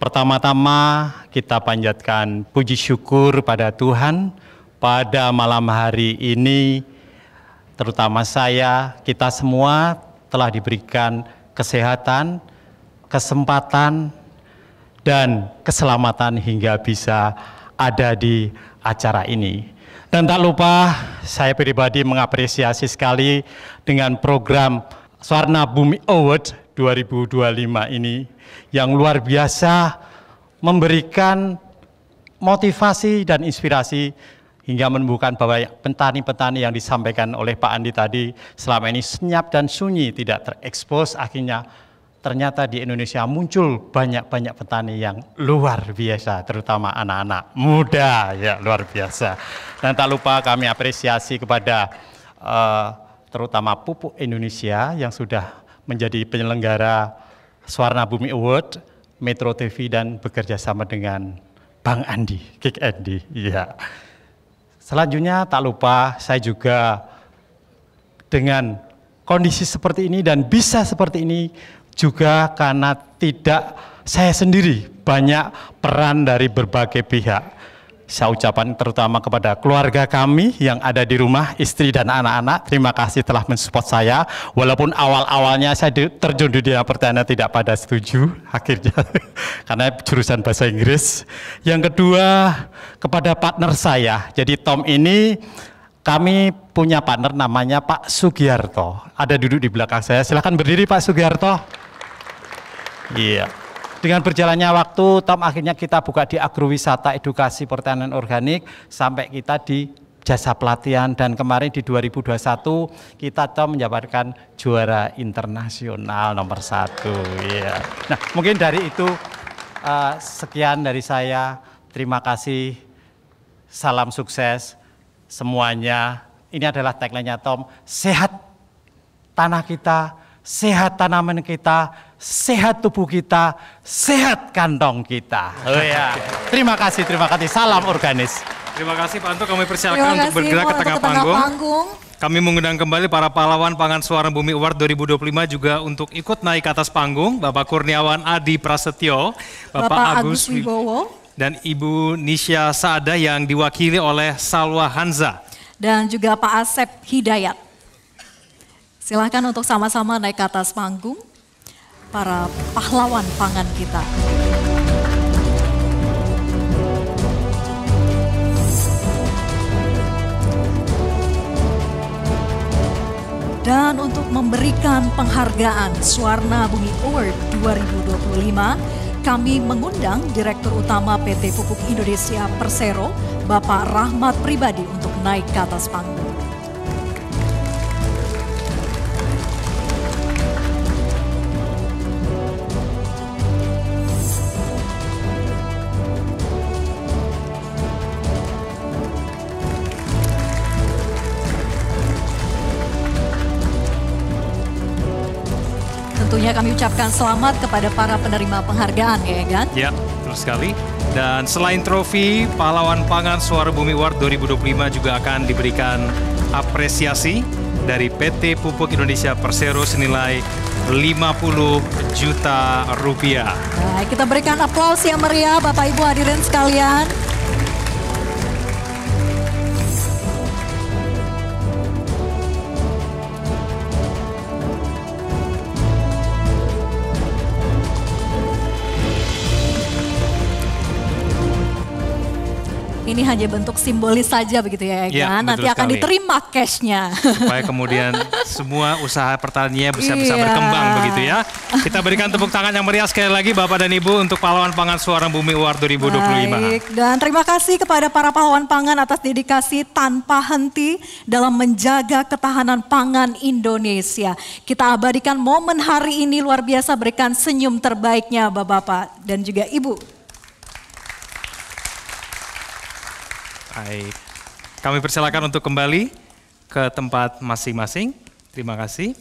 Pertama-tama kita panjatkan puji syukur pada Tuhan pada malam hari ini, terutama saya, kita semua telah diberikan kesehatan, kesempatan, dan keselamatan hingga bisa ada di acara ini. Dan tak lupa saya pribadi mengapresiasi sekali dengan program Suwarna Bumi Award 2025 ini yang luar biasa memberikan motivasi dan inspirasi hingga menemukan bahwa petani-petani yang disampaikan oleh Pak Andi tadi selama ini senyap dan sunyi, tidak terekspos, akhirnya ternyata di Indonesia muncul banyak-banyak petani yang luar biasa, terutama anak-anak muda, ya luar biasa. Dan tak lupa kami apresiasi kepada terutama Pupuk Indonesia yang sudah menjadi penyelenggara Suwarna Bumi Award, Metro TV, dan bekerja sama dengan Bang Andi, Kik Andi. Ya. Selanjutnya tak lupa saya juga dengan kondisi seperti ini dan bisa seperti ini juga karena tidak saya sendiri, banyak peran dari berbagai pihak. saya ucapkan terutama kepada keluarga kami yang ada di rumah, istri dan anak-anak. Terima kasih telah mensupport saya. Walaupun awal-awalnya saya terjun di dunia pertanian tidak pada setuju, akhirnya karena jurusan bahasa Inggris. Yang kedua, kepada partner saya. Jadi Tom ini kami punya partner namanya Pak Sugiarto. Ada duduk di belakang saya. Silahkan berdiri Pak Sugiarto. Iya. Dengan berjalannya waktu, Tom akhirnya kita buka di agrowisata edukasi pertanian organik sampai kita di jasa pelatihan, dan kemarin di 2021 kita Tom mendapatkan juara internasional nomor 1. Ya. Nah, mungkin dari itu sekian dari saya. Terima kasih. Salam sukses semuanya. Ini adalah tagline-nya Tom. Sehat tanah kita, sehat tanaman kita, sehat tubuh kita, sehat kantong kita. Oh ya. Terima kasih, terima kasih. Salam organis. Terima kasih Pak Anto, kami persilakan untuk bergerak ke tengah panggung. Kami mengundang kembali para pahlawan Pangan Suara Bumi Award 2025 juga untuk ikut naik ke atas panggung. Bapak Kurniawan Adi Prasetyo, Bapak Agus Wibowo, dan Ibu Nisha Saadah yang diwakili oleh Salwa Hanza. Dan juga Pak Asep Hidayat. Silahkan untuk sama-sama naik ke atas panggung, para pahlawan pangan kita. Dan untuk memberikan penghargaan Suwarna Bumi Award 2025, kami mengundang Direktur Utama PT Pupuk Indonesia Persero, Bapak Rahmat Pribadi untuk naik ke atas panggung. Tentunya kami ucapkan selamat kepada para penerima penghargaan, ya kan? Ya, betul sekali. Dan selain trofi, Pahlawan Pangan Suara Bumi Award 2025 juga akan diberikan apresiasi dari PT Pupuk Indonesia Persero senilai 50 juta rupiah. Baik, kita berikan aplaus yang meriah Bapak Ibu hadirin sekalian. Ini hanya bentuk simbolis saja begitu ya, kan? Nanti akan diterima cashnya. Supaya kemudian semua usaha pertaniannya bisa berkembang begitu ya. Kita berikan tepuk tangan yang meriah sekali lagi Bapak dan Ibu untuk Pahlawan Pangan Suara Bumi Award 2025. Baik, dan terima kasih kepada para pahlawan pangan atas dedikasi tanpa henti dalam menjaga ketahanan pangan Indonesia. Kita abadikan momen hari ini luar biasa, berikan senyum terbaiknya Bapak-Bapak dan juga Ibu. Baik, kami persilakan untuk kembali ke tempat masing-masing. Terima kasih.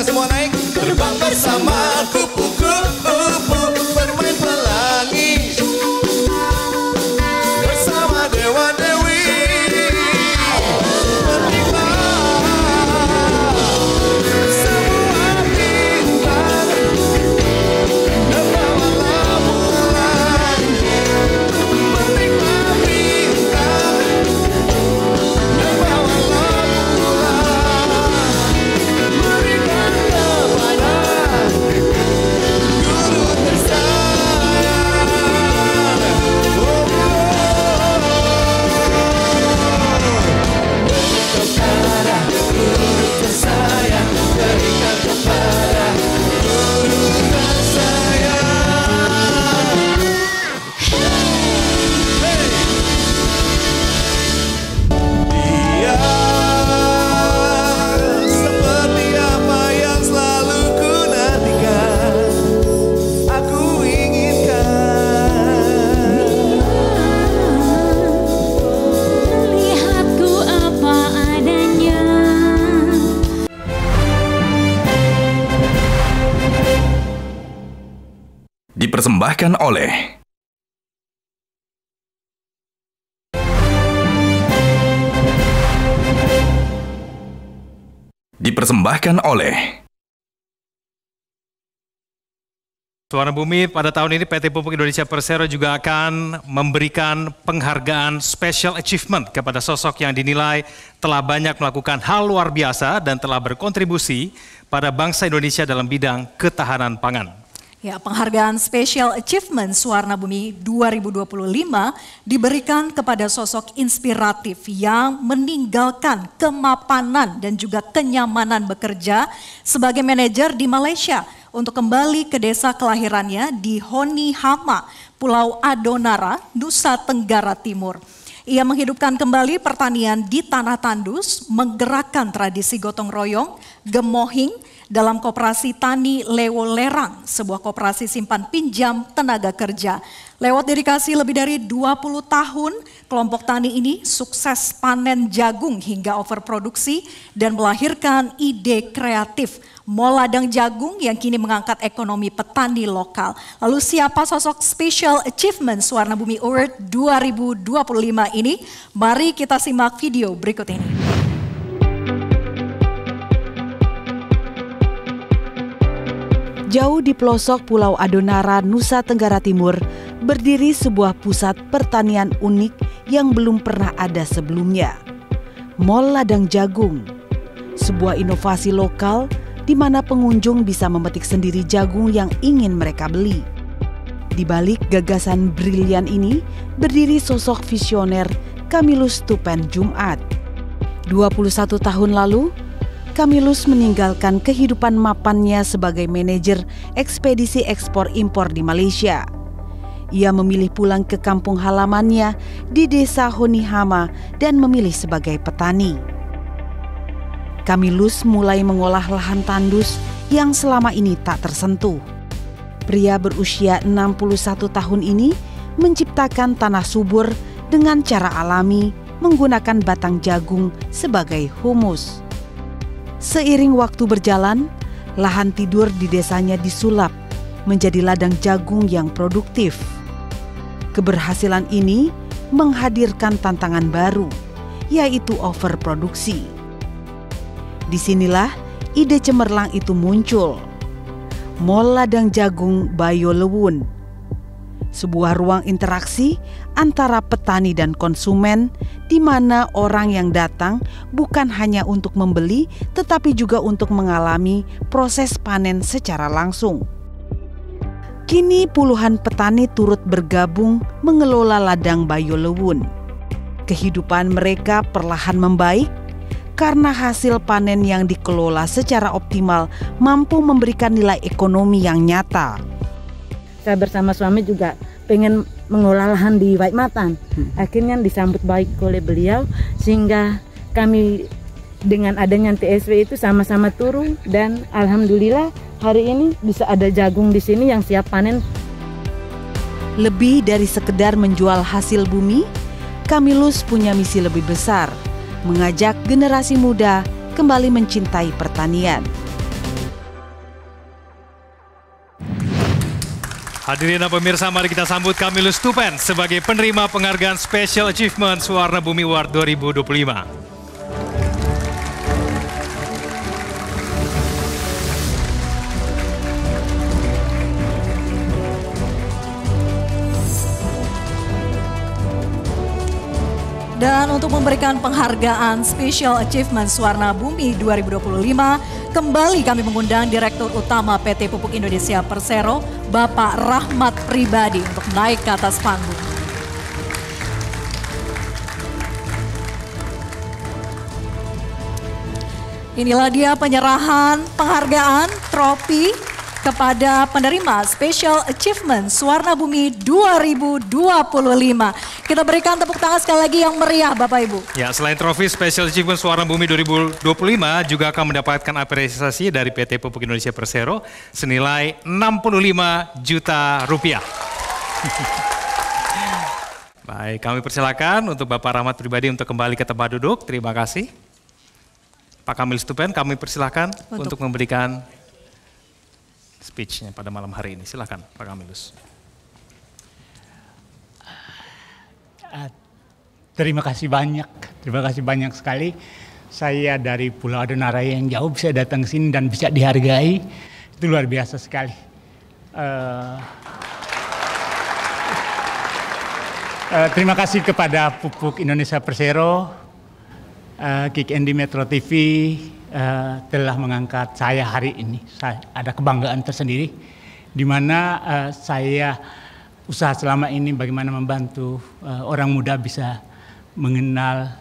semua naik. Terbang bersama kupu-kupu, bermain pelangi bersama dewa-dewi. Menikmati semua bintang dan bawalah bulan. Menikmati bintang dan bawalah bulan. Berikan kepada guru tersayang. Kepada guru tersayang, berikan kepada guru tersayang. Dia seperti apa yang selalu ku nantikan, aku inginkan. Lihatku apa adanya. Dipersembahkan oleh Suara Bumi, pada tahun ini PT Pupuk Indonesia Persero juga akan memberikan penghargaan Special Achievement kepada sosok yang dinilai telah banyak melakukan hal luar biasa dan telah berkontribusi pada bangsa Indonesia dalam bidang ketahanan pangan. Ya, penghargaan Special Achievement Suwarna Bumi 2025 diberikan kepada sosok inspiratif yang meninggalkan kemapanan dan juga kenyamanan bekerja sebagai manajer di Malaysia untuk kembali ke desa kelahirannya di Honi Hama, Pulau Adonara, Nusa Tenggara Timur. Ia menghidupkan kembali pertanian di tanah tandus, menggerakkan tradisi gotong royong, gemohing, dalam koperasi Tani Lewo Lerang, sebuah koperasi simpan pinjam tenaga kerja. Lewat dedikasi lebih dari 20 tahun, kelompok tani ini sukses panen jagung hingga overproduksi dan melahirkan ide kreatif Mall Ladang Jagung yang kini mengangkat ekonomi petani lokal. Lalu siapa sosok Special Achievement Suwarna Bumi Award 2025 ini? Mari kita simak video berikut ini. Jauh di pelosok Pulau Adonara, Nusa Tenggara Timur, berdiri sebuah pusat pertanian unik yang belum pernah ada sebelumnya. Mall Ladang Jagung, sebuah inovasi lokal di mana pengunjung bisa memetik sendiri jagung yang ingin mereka beli. Di balik gagasan brilian ini, berdiri sosok visioner Kamilus Tupen Jumat. 21 tahun lalu, Kamilus meninggalkan kehidupan mapannya sebagai manajer ekspedisi ekspor impor di Malaysia. Ia memilih pulang ke kampung halamannya di desa Honi Hama dan memilih sebagai petani. Kamilus mulai mengolah lahan tandus yang selama ini tak tersentuh. Pria berusia 61 tahun ini menciptakan tanah subur dengan cara alami menggunakan batang jagung sebagai humus. Seiring waktu berjalan, lahan tidur di desanya disulap menjadi ladang jagung yang produktif. Keberhasilan ini menghadirkan tantangan baru, yaitu overproduksi. Disinilah ide cemerlang itu muncul. Mall Ladang Jagung Bayo Lewun, sebuah ruang interaksi antara petani dan konsumen di mana orang yang datang bukan hanya untuk membeli tetapi juga untuk mengalami proses panen secara langsung. Kini puluhan petani turut bergabung mengelola ladang Bayo Lewun. Kehidupan mereka perlahan membaik karena hasil panen yang dikelola secara optimal mampu memberikan nilai ekonomi yang nyata. Saya bersama suami juga pengen mengolah lahan di Waimatan. Akhirnya disambut baik oleh beliau sehingga kami dengan adanya TSW itu sama-sama turun dan alhamdulillah hari ini bisa ada jagung di sini yang siap panen. Lebih dari sekedar menjual hasil bumi, Kamilus punya misi lebih besar, mengajak generasi muda kembali mencintai pertanian. Hadirin dan pemirsa, mari kita sambut Kamilus Tupen sebagai penerima penghargaan Special Achievement Warna Bumi Award 2025. Dan untuk memberikan penghargaan Special Achievement Warna Bumi 2025, kembali kami mengundang Direktur Utama PT Pupuk Indonesia Persero, Bapak Rahmat Pribadi untuk naik ke atas panggung. Inilah dia penyerahan penghargaan trofi kepada penerima Special Achievement Warna Bumi 2025. Kita berikan tepuk tangan sekali lagi yang meriah Bapak Ibu. Ya, selain trofi Special Achievement Warna Bumi 2025 juga akan mendapatkan apresiasi dari PT Pupuk Indonesia Persero senilai 65 juta rupiah. Baik, kami persilakan untuk Bapak Rahmat Pribadi untuk kembali ke tempat duduk. Terima kasih. Pak Kamilus Tupen, kami persilakan untuk memberikan speech-nya pada malam hari ini. Silakan Pak Kamilus. Terima kasih banyak sekali. Saya dari Pulau Adonara yang jauh bisa datang ke sini dan bisa dihargai, itu luar biasa sekali. Terima kasih kepada Pupuk Indonesia Persero, Kick Andy Metro TV telah mengangkat saya hari ini. Saya ada kebanggaan tersendiri, di mana saya usaha selama ini bagaimana membantu orang muda bisa mengenal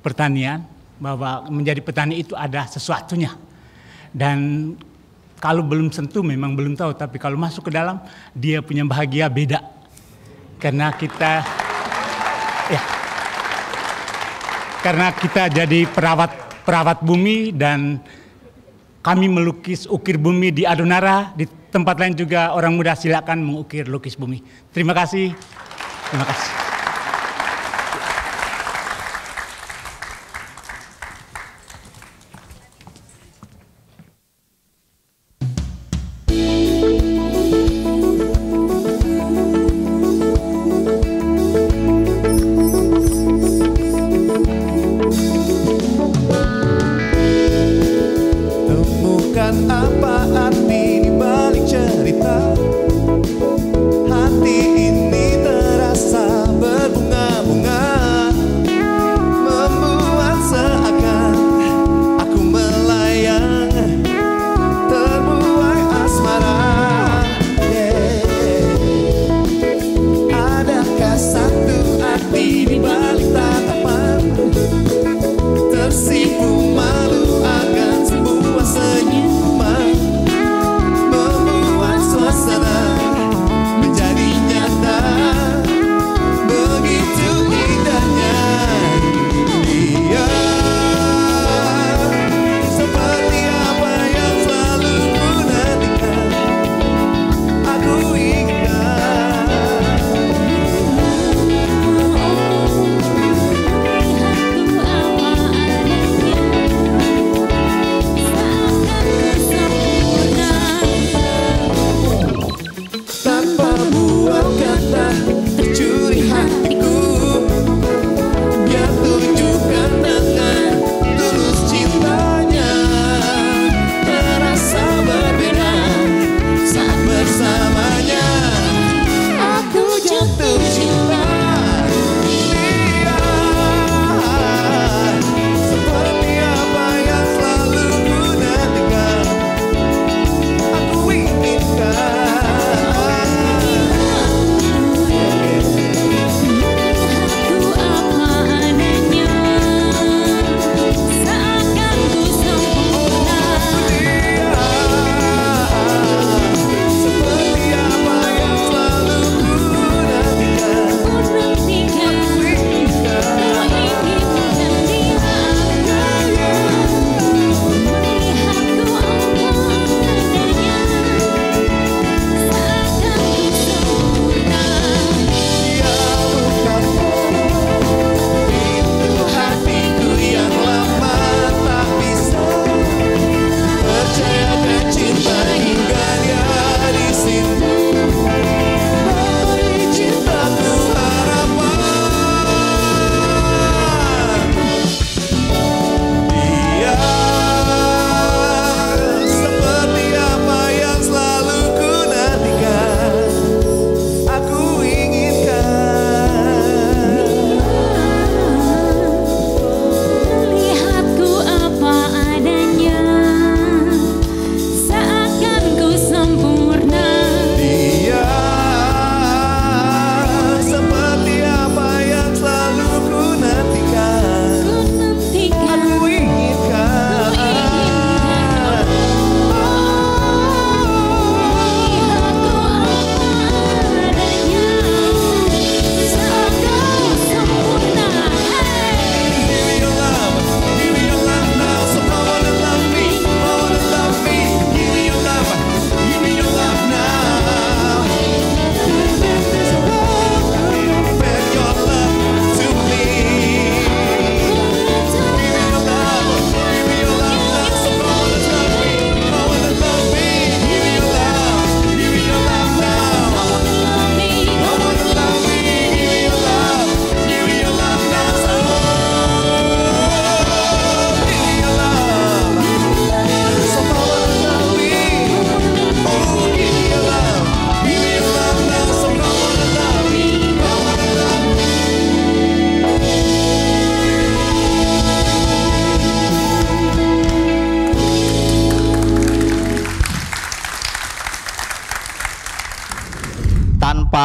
pertanian, bahwa menjadi petani itu ada sesuatunya. Dan kalau belum sentuh memang belum tahu, tapi kalau masuk ke dalam dia punya bahagia beda. Karena kita jadi perawat bumi, dan kami melukis ukir bumi di Adonara, di tempat lain juga orang muda silakan mengukir lukis bumi. Terima kasih. Terima kasih. Hati ini terasa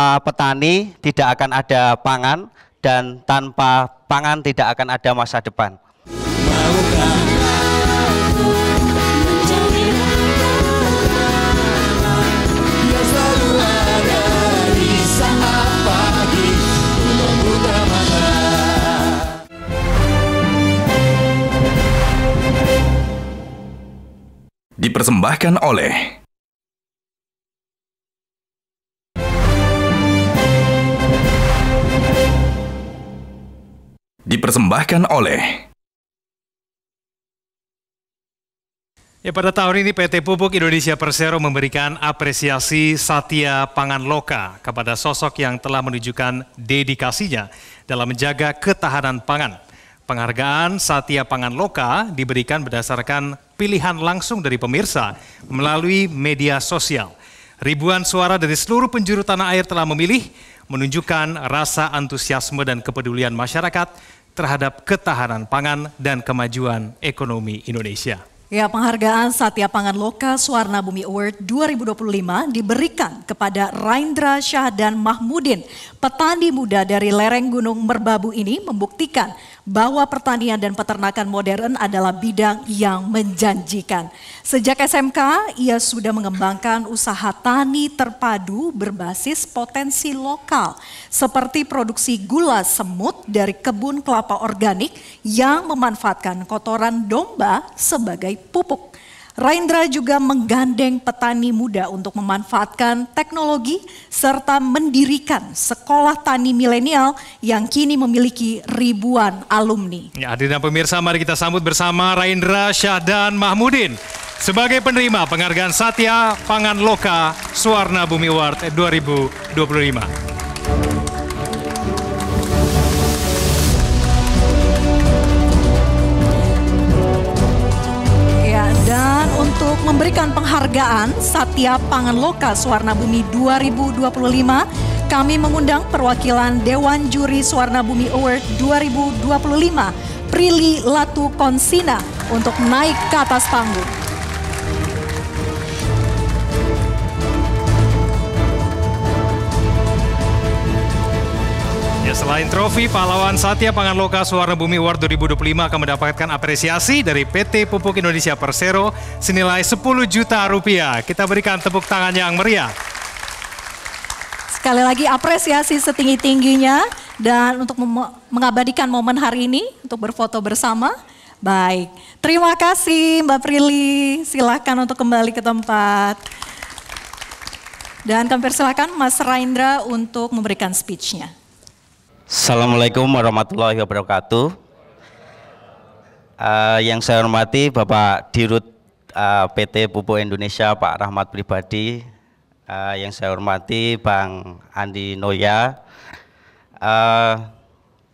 tanpa petani tidak akan ada pangan, dan tanpa pangan tidak akan ada masa depan. Dipersembahkan oleh Ya, pada tahun ini PT Pupuk Indonesia Persero memberikan apresiasi Satya Pangan Loka kepada sosok yang telah menunjukkan dedikasinya dalam menjaga ketahanan pangan. Penghargaan Satya Pangan Loka diberikan berdasarkan pilihan langsung dari pemirsa melalui media sosial. Ribuan suara dari seluruh penjuru tanah air telah memilih, menunjukkan rasa antusiasme dan kepedulian masyarakat terhadap ketahanan pangan dan kemajuan ekonomi Indonesia. Ya, penghargaan Satya Pangan Loka Swarna Bumi Award 2025 diberikan kepada Raindra Syahdan Mahmudin. Petani muda dari lereng Gunung Merbabu ini membuktikan bahwa pertanian dan peternakan modern adalah bidang yang menjanjikan. Sejak SMK, ia sudah mengembangkan usaha tani terpadu berbasis potensi lokal, seperti produksi gula semut dari kebun kelapa organik yang memanfaatkan kotoran domba sebagai pupuk. Raindra juga menggandeng petani muda untuk memanfaatkan teknologi serta mendirikan sekolah tani milenial yang kini memiliki ribuan alumni. Ya, hadirin pemirsa, mari kita sambut bersama Raindra Syahdan Mahmudin sebagai penerima penghargaan Satya Pangan Loka Swarna Bumi Award 2025. Dan untuk memberikan penghargaan Satya Pangan Loka Swarna Bumi 2025, kami mengundang perwakilan Dewan Juri Swarna Bumi Award 2025, Prilly Latu Konsina, untuk naik ke atas panggung. Ya, selain trofi, pahlawan Satya Pangan Loka Swarna Bumi Award 2025 akan mendapatkan apresiasi dari PT Pupuk Indonesia Persero senilai 10 juta rupiah. Kita berikan tepuk tangan yang meriah. Sekali lagi apresiasi setinggi-tingginya, dan untuk mengabadikan momen hari ini untuk berfoto bersama. Baik, terima kasih Mbak Prilly, silakan untuk kembali ke tempat. Dan kami persilakan Mas Raindra untuk memberikan speech-nya. Assalamualaikum warahmatullahi wabarakatuh. Yang saya hormati Bapak Dirut PT Pupuk Indonesia Pak Rahmat Pribadi, yang saya hormati Bang Andi Noya,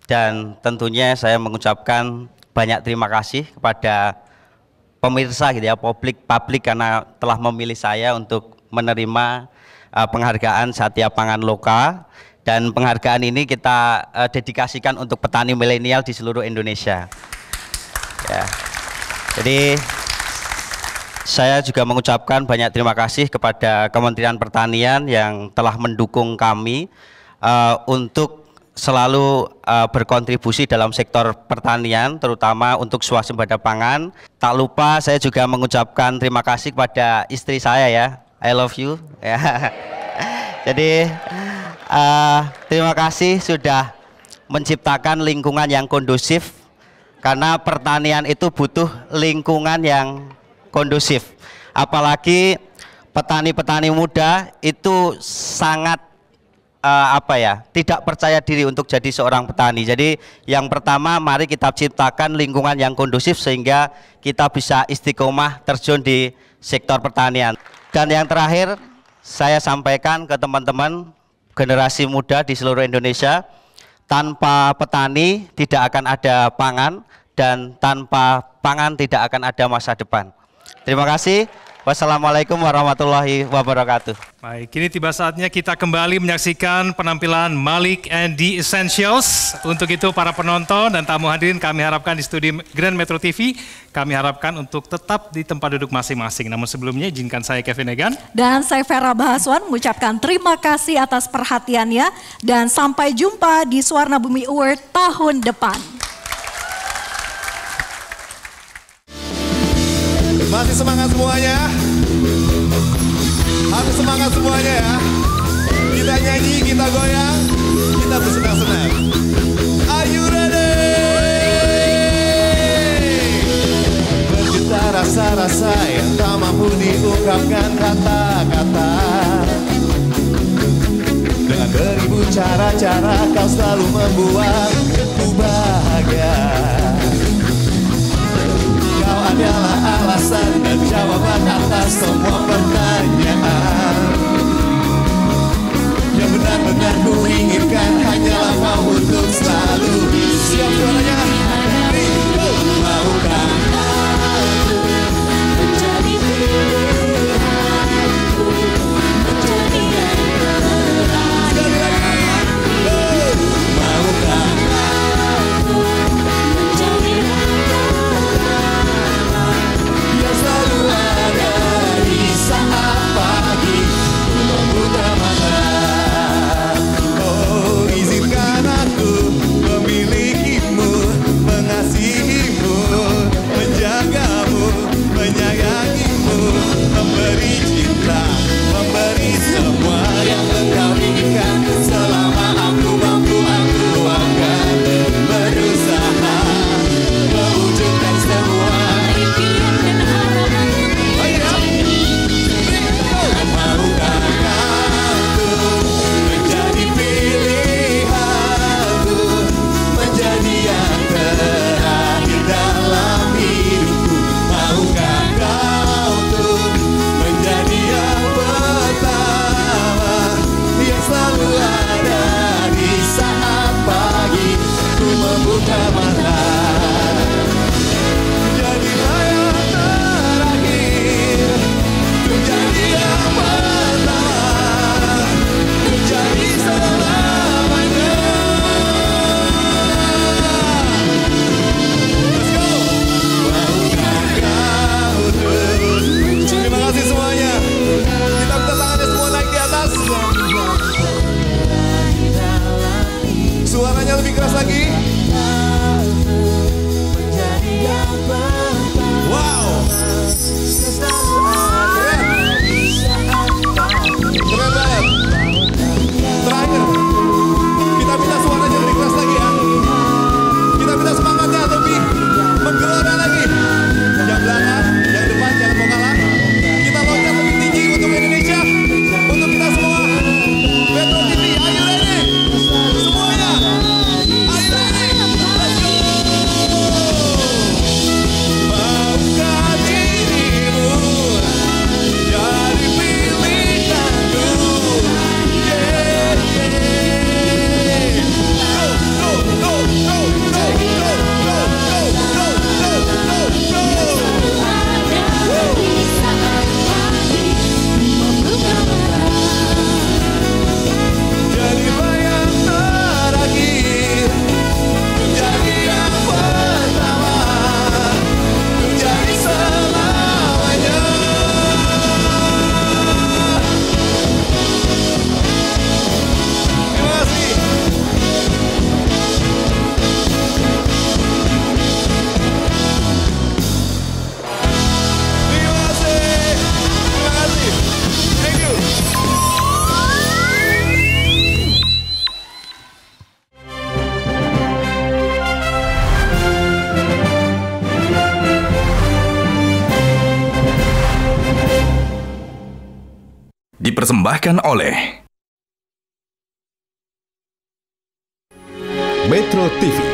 dan tentunya saya mengucapkan banyak terima kasih kepada pemirsa gitu ya, publik karena telah memilih saya untuk menerima penghargaan Satya Pangan Loka. Dan penghargaan ini kita dedikasikan untuk petani milenial di seluruh Indonesia. Ya. Jadi saya juga mengucapkan banyak terima kasih kepada Kementerian Pertanian yang telah mendukung kami untuk selalu berkontribusi dalam sektor pertanian, terutama untuk swasembada pangan. Tak lupa saya juga mengucapkan terima kasih kepada istri saya ya, I love you. Ya. Jadi terima kasih sudah menciptakan lingkungan yang kondusif, karena pertanian itu butuh lingkungan yang kondusif. Apalagi petani-petani muda itu sangat tidak percaya diri untuk jadi seorang petani. Jadi yang pertama, mari kita ciptakan lingkungan yang kondusif sehingga kita bisa istiqomah terjun di sektor pertanian. Dan yang terakhir, saya sampaikan ke teman-teman generasi muda di seluruh Indonesia, tanpa petani tidak akan ada pangan, dan tanpa pangan tidak akan ada masa depan. Terima kasih. Wassalamualaikum warahmatullahi wabarakatuh. Baik, kini tiba saatnya kita kembali menyaksikan penampilan Malik and the Essentials. Untuk itu para penonton dan tamu hadirin kami harapkan di studio Grand Metro TV, kami harapkan untuk tetap di tempat duduk masing-masing. Namun sebelumnya izinkan saya Kevin Egan. Dan saya Vera Bahaswan mengucapkan terima kasih atas perhatiannya dan sampai jumpa di Suwarna Bumi Award tahun depan. Masih semangat semuanya? Harus semangat semuanya ya. Kita nyanyi, kita goyang, kita bersenang-senang. Are you ready? Berjuta rasa-rasa yang tak mampu diungkapkan kata-kata. Dengan beribu cara-cara kau selalu membuatku bahagia. Kau adalah alasan dan jawaban atas semua pertanyaan. Yang benar-benar ku inginkan hanyalah kau untuk selalu. Siap suaranya? Maukah aku menjadi pilihanku, menjadi yang terakhir? Maukah aku menjadi yang selalu ada di saat pagi ku membuka mata. Oh, izinkan aku memilikimu, mengasihimu, menjagamu, menyayangimu, memberi cinta, memberi semua yang engkau inginkan. Selama aku mampu, aku akan berusaha mewujudkan semua impian dan harapan. Maukah aku menjadi pilihanku, menjadi yang terakhir dalam hidupku? Maukah kau tuh menjadi yang pertama, yang selalu ada di saat pagi ku membuka mata? Jadilah yang terakhir, menjadi yang pertama, menjadi selamanya. Let's go. Maukah kau terus? Terima kasih semuanya. Kita minta tangannya semua naik di atas. Suaranya lebih keras lagi. Wow. Keren banget. Terakhir, kita minta suaranya lebih keras lagi ya. Kita minta semangatnya lebih menggelora lagi. Yang belakang, yang depan jangan mau kalah. Kita loncat lebih tinggi untuk Indonesia, untuk kita semua. Metro TV, are you ready? Semuanya, are you ready? Let's go. Maukah dirimu jadi pilihanku? Yeah, yeah. Go, go, go, go, go, go, go, go, go, go, go, go. Jadilah yang terakhir, menjadi yang pertama, menjadi selamanya. Terima kasih. Terima kasih. Terima kasih. Thank you. Dipersembahkan oleh Metro TV.